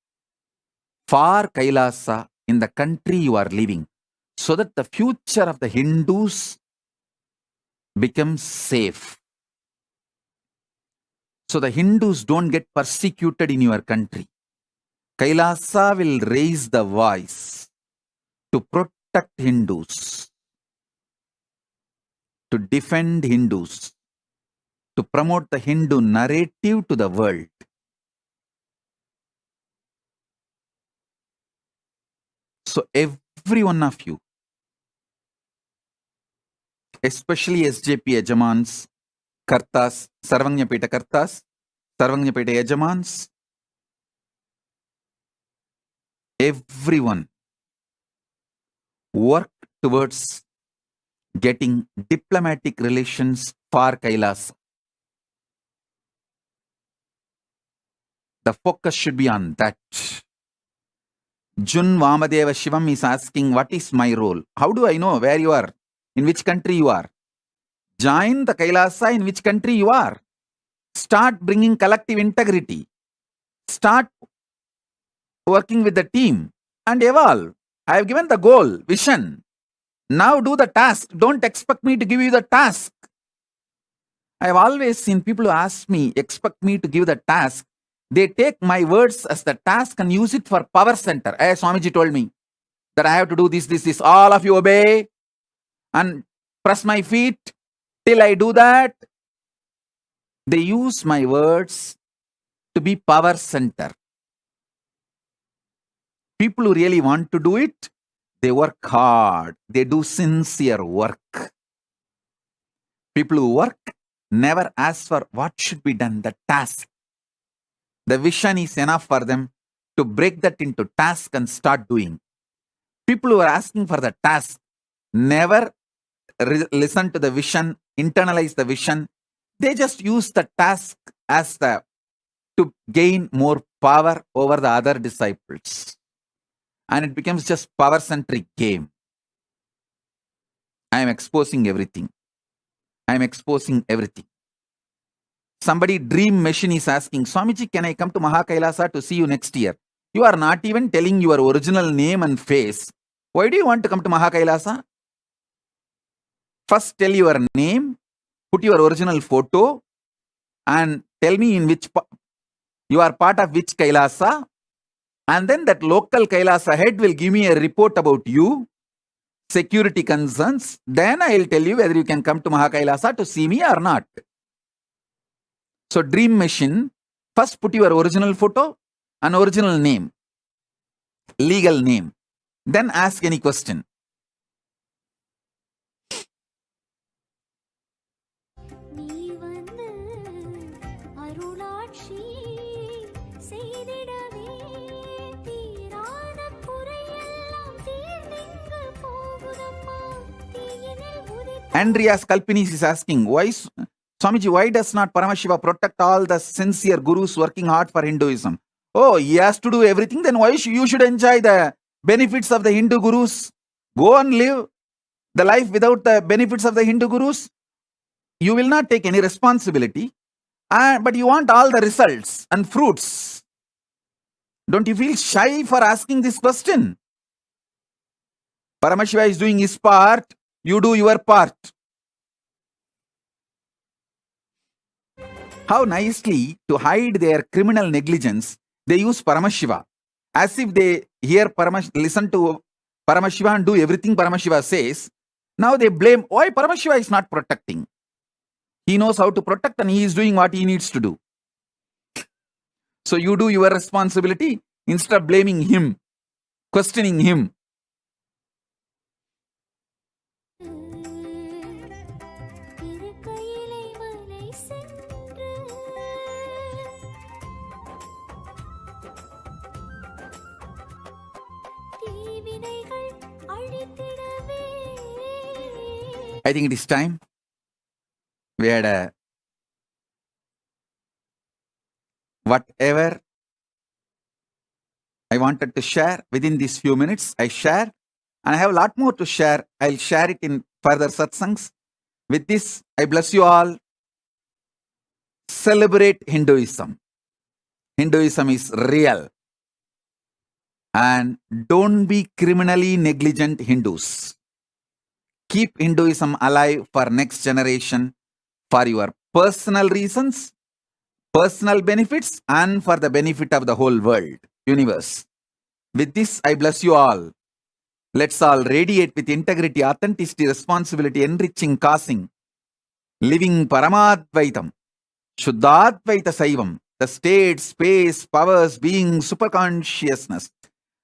for Kailasa in the country you are living, so that the future of the Hindus becomes safe. So the Hindus don't get persecuted in your country. Kailasa will raise the voice to protect Hindus, to defend Hindus, to promote the Hindu narrative to the world. So every one of you, especially SJP Ejamans, Kartas, Sarvanyapeta Kartas, Sarvanyapeta Ejamans, everyone work towards getting diplomatic relations for Kailasa. The focus should be on that. Jun Vamadeva Shivam is asking, what is my role? How do I know where you are? In which country you are? Join the Kailasa in which country you are. Start bringing collective integrity. Start working with the team and evolve. I have given the goal, vision. Now do the task. Don't expect me to give you the task. I have always seen people who ask me, expect me to give the task. They take my words as the task and use it for power center. Swamiji told me that I have to do this. All of you obey and press my feet till I do that. They use my words to be power center. People who really want to do it, they work hard. They do sincere work. People who work never ask for what should be done, the task. The vision is enough for them to break that into task and start doing. People who are asking for the task never listen to the vision, internalize the vision. They just use the task as to gain more power over the other disciples. And it becomes just power-centric game. I am exposing everything. Somebody Dream Machine is asking, Swamiji, can I come to Mahakailasa to see you next year? You are not even telling your original name and face. Why do you want to come to Mahakailasa? First tell your name, put your original photo, and tell me in which you are part of which Kailasa. And then that local Kailasa head will give me a report about you, security concerns. Then I will tell you whether you can come to Mahakailasa to see me or not. So Dream Machine, first put your original photo and original name, legal name. Then ask any question. நீ வந்து Andreas Kalpinis is asking, Swamiji, why does not Paramashiva protect all the sincere gurus working hard for Hinduism? Oh, he has to do everything, then why you should enjoy the benefits of the Hindu gurus? Go and live the life without the benefits of the Hindu gurus. You will not take any responsibility, but you want all the results and fruits. Don't you feel shy for asking this question? Paramashiva is doing his part, you do your part. How nicely, to hide their criminal negligence, they use Paramashiva. As if they listen to Paramashiva and do everything Paramashiva says. Now they blame, why Paramashiva is not protecting? He knows how to protect and he is doing what he needs to do. So you do your responsibility instead of blaming him, questioning him. I think it is time. We had whatever I wanted to share within these few minutes, I share. And I have a lot more to share. I'll share it in further satsangs. With this, I bless you all. Celebrate Hinduism. Hinduism is real. And don't be criminally negligent Hindus. Keep Hinduism alive for next generation, for your personal reasons, personal benefits, and for the benefit of the whole world, universe. With this, I bless you all. Let's all radiate with integrity, authenticity, responsibility, enriching, causing, living Paramadvaitam, Shuddhadvaita Saivam, the state, space, powers, being, superconsciousness,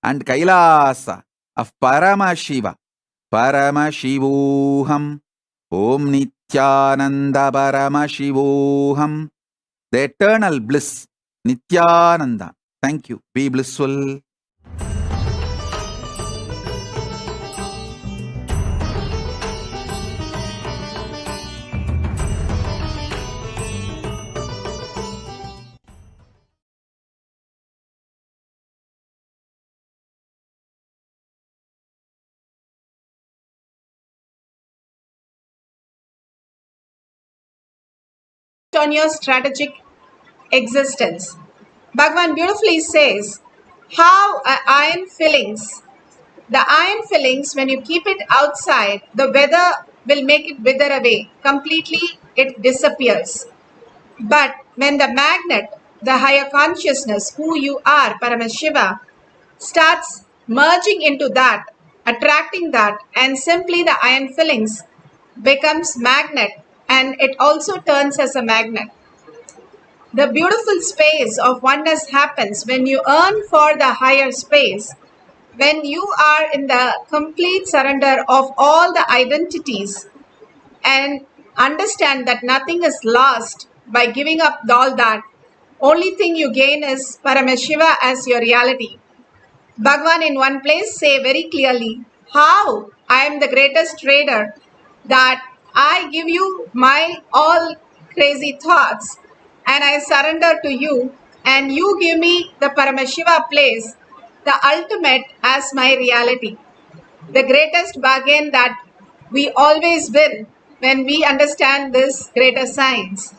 and Kailasa of Paramashiva, Paramashivoham, Om Nithyananda Paramashivoham, the eternal bliss, Nithyananda. Thank you. Be blissful. On your strategic existence. Bhagavan beautifully says how iron fillings, the iron fillings, when you keep it outside, the weather will make it wither away. Completely it disappears. But when the magnet, the higher consciousness, who you are, Paramashiva, starts merging into that, attracting that, and simply the iron fillings becomes magnet, and it also turns as a magnet. The beautiful space of oneness happens when you earn for the higher space, when you are in the complete surrender of all the identities and understand that nothing is lost by giving up all that. Only thing you gain is Paramashiva as your reality. Bhagavan in one place say very clearly, how I am the greatest trader, that I give you my all crazy thoughts and I surrender to you, and you give me the Paramashiva place, the ultimate as my reality. The greatest bargain that we always win when we understand this greater science.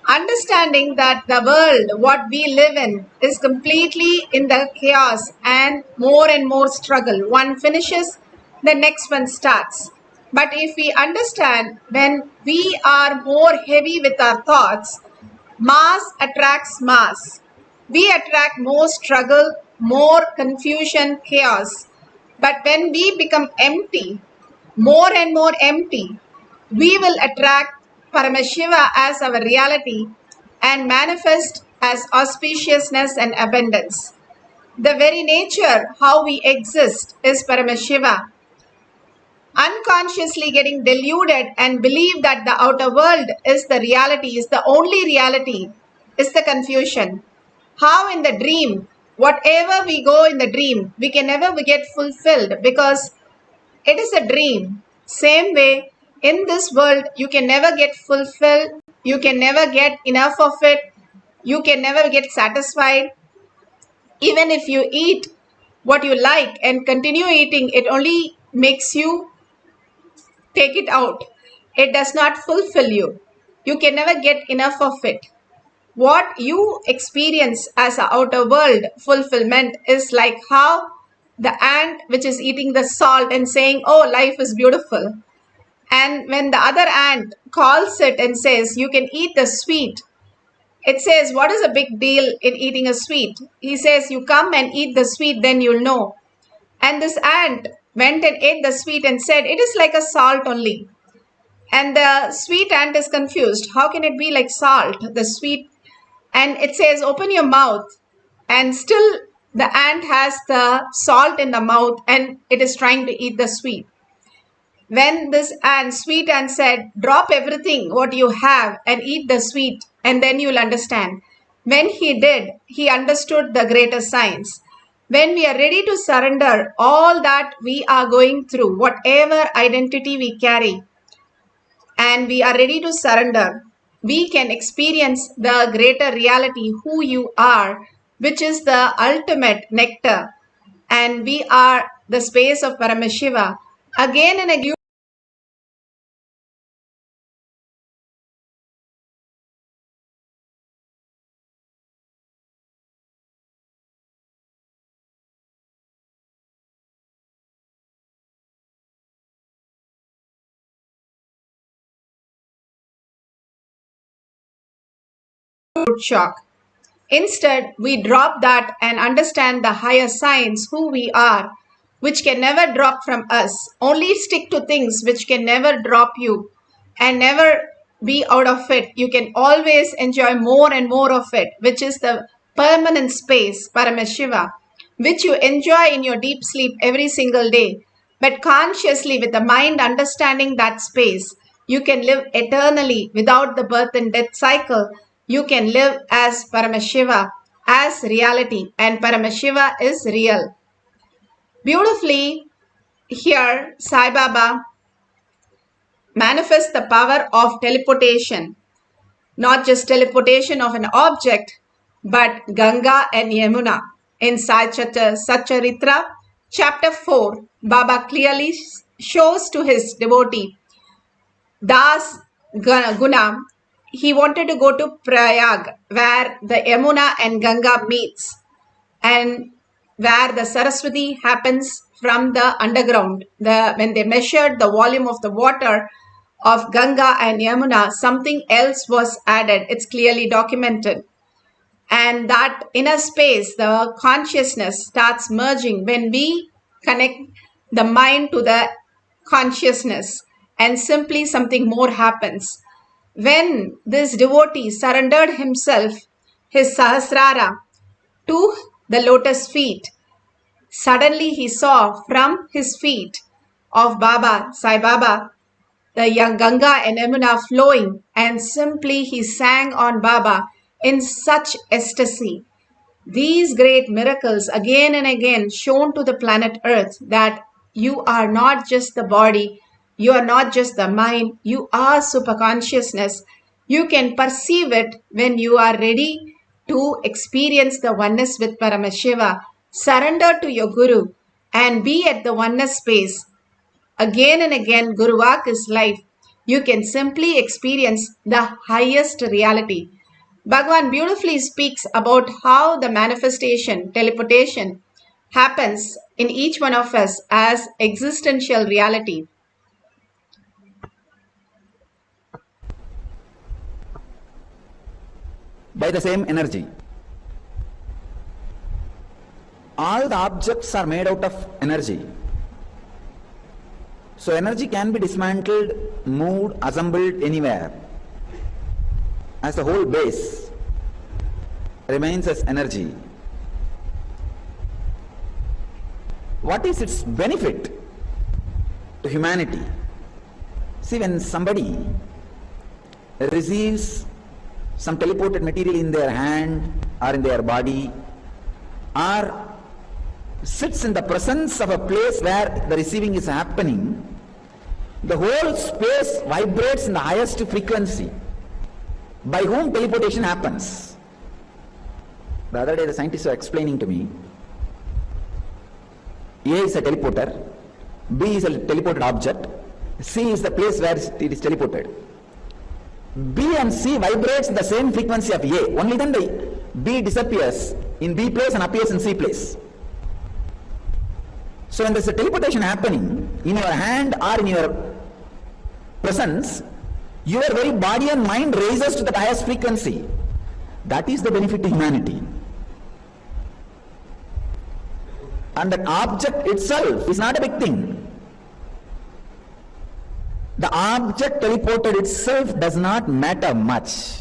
Understanding that the world, what we live in, is completely in the chaos and more struggle. One finishes, the next one starts. But if we understand, when we are more heavy with our thoughts, mass attracts mass. We attract more struggle, more confusion, chaos. But when we become empty, more and more empty, we will attract Paramashiva as our reality and manifest as auspiciousness and abundance. The very nature how we exist is Paramashiva. Unconsciously getting deluded and believe that the outer world is the reality, is the only reality, is the confusion. How in the dream, whatever we go in the dream, we can never get fulfilled because it is a dream. Same way, In this world, you can never get fulfilled, you can never get enough of it, you can never get satisfied. Even if you eat what you like and continue eating, it only makes you take it out. It does not fulfill you. You can never get enough of it. What you experience as an outer world fulfillment is like how the ant which is eating the salt and saying, oh, life is beautiful. And when the other ant calls it and says, you can eat the sweet, it says, what is a big deal in eating a sweet? He says, you come and eat the sweet, then you'll know. And this ant went and ate the sweet and said, it is like a salt only. And the sweet ant is confused. How can it be like salt, the sweet? And it says, open your mouth. And still the ant has the salt in the mouth and it is trying to eat the sweet. When this sweet ant said, drop everything what you have and eat the sweet, and then you'll understand. When he did, he understood the greater science. When we are ready to surrender all that we are going through, whatever identity we carry, and we are ready to surrender, we can experience the greater reality, who you are, which is the ultimate nectar. And we are the space of Paramashiva. Again and again, shock. Instead, we drop that and understand the higher science, who we are, which can never drop from us. Only stick to things which can never drop you and never be out of it. You can always enjoy more and more of it, which is the permanent space, Paramashiva, which you enjoy in your deep sleep every single day. But consciously, with the mind understanding that space, you can live eternally without the birth and death cycle. You can live as Paramashiva, as reality, and Paramashiva is real. Beautifully, here Sai Baba manifests the power of teleportation. Not just teleportation of an object, but Ganga and Yamuna. In Sai Satcharitra, chapter 4, Baba clearly shows to his devotee, Das Guna, he wanted to go to Prayag, where the Yamuna and Ganga meets, and where the Saraswati happens from the underground. When they measured the volume of the water of Ganga and Yamuna, something else was added. It's clearly documented. And that inner space, the consciousness starts merging when we connect the mind to the consciousness, and simply something more happens. When this devotee surrendered himself, his Sahasrara, to the lotus feet, suddenly he saw from his feet of Baba, Sai Baba, the young Ganga and Yamuna flowing, and simply he sang on Baba in such ecstasy. These great miracles again and again shown to the planet Earth that you are not just the body, you are not just the mind, you are superconsciousness. You can perceive it when you are ready to experience the oneness with Paramashiva. Surrender to your Guru and be at the oneness space. Again and again, Guruvak is life. You can simply experience the highest reality. Bhagavan beautifully speaks about how the manifestation, teleportation, happens in each one of us as existential reality. By the same energy. All the objects are made out of energy. So energy can be dismantled, moved, assembled anywhere. As the whole base remains as energy. What is its benefit to humanity? See, when somebody receives some teleported material in their hand or in their body, or sits in the presence of a place where the receiving is happening, The whole space vibrates in the highest frequency. By whom teleportation happens? The other day the scientists were explaining to me, A is a teleporter, B is a teleported object, C is the place where it is teleported. B and C vibrates in the same frequency of A, only then the B disappears in B place and appears in C place. So when there is a teleportation happening in your hand or in your presence, your very body and mind raises to the highest frequency. That is the benefit to humanity. And that object itself is not a big thing. The object teleported itself does not matter much.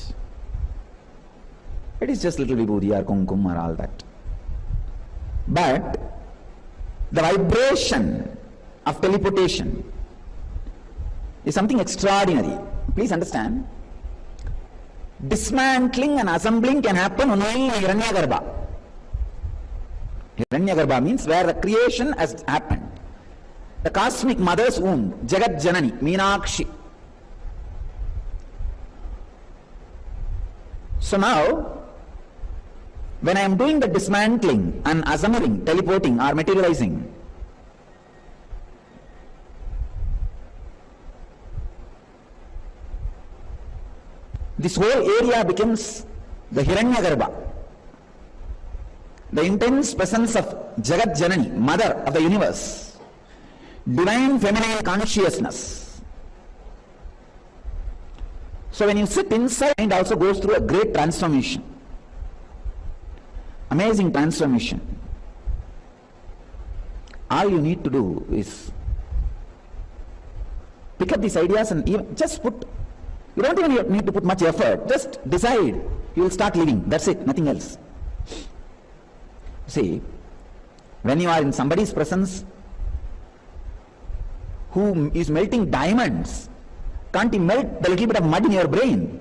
It is just little vibhuti or kumkum or all that. But the vibration of teleportation is something extraordinary. Please understand. Dismantling and assembling can happen only in Hiranyagarbha. Hiranyagarbha means where the creation has happened. The cosmic mother's womb, Jagat Janani, Meenakshi. So now, when I am doing the dismantling and assembling, teleporting or materializing, this whole area becomes the Hiranyagarbha, the intense presence of Jagat Janani, mother of the universe, divine feminine consciousness. So when you sit inside, it also goes through a great transformation. Amazing transformation. All you need to do is pick up these ideas and even just put, you don't even need to put much effort, just decide, you will start living, that's it, nothing else. See, when you are in somebody's presence who is melting diamonds, can't he melt the little bit of mud in your brain?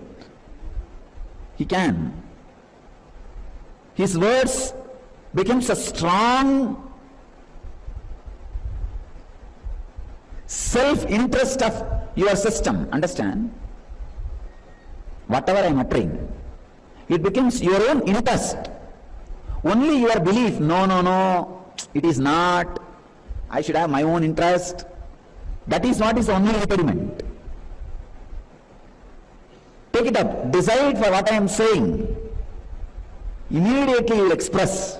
He can. His words becomes a strong self-interest of your system. Understand? Whatever I am uttering, it becomes your own interest. Only your belief, no, it is not, I should have my own interest. That is what is only impediment. Take it up, decide for what I am saying. Immediately you will express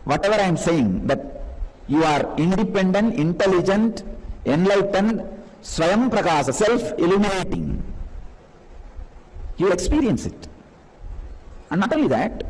whatever I am saying, that you are independent, intelligent, enlightened, Swayam Prakasa, self-illuminating. You will experience it. And not only that,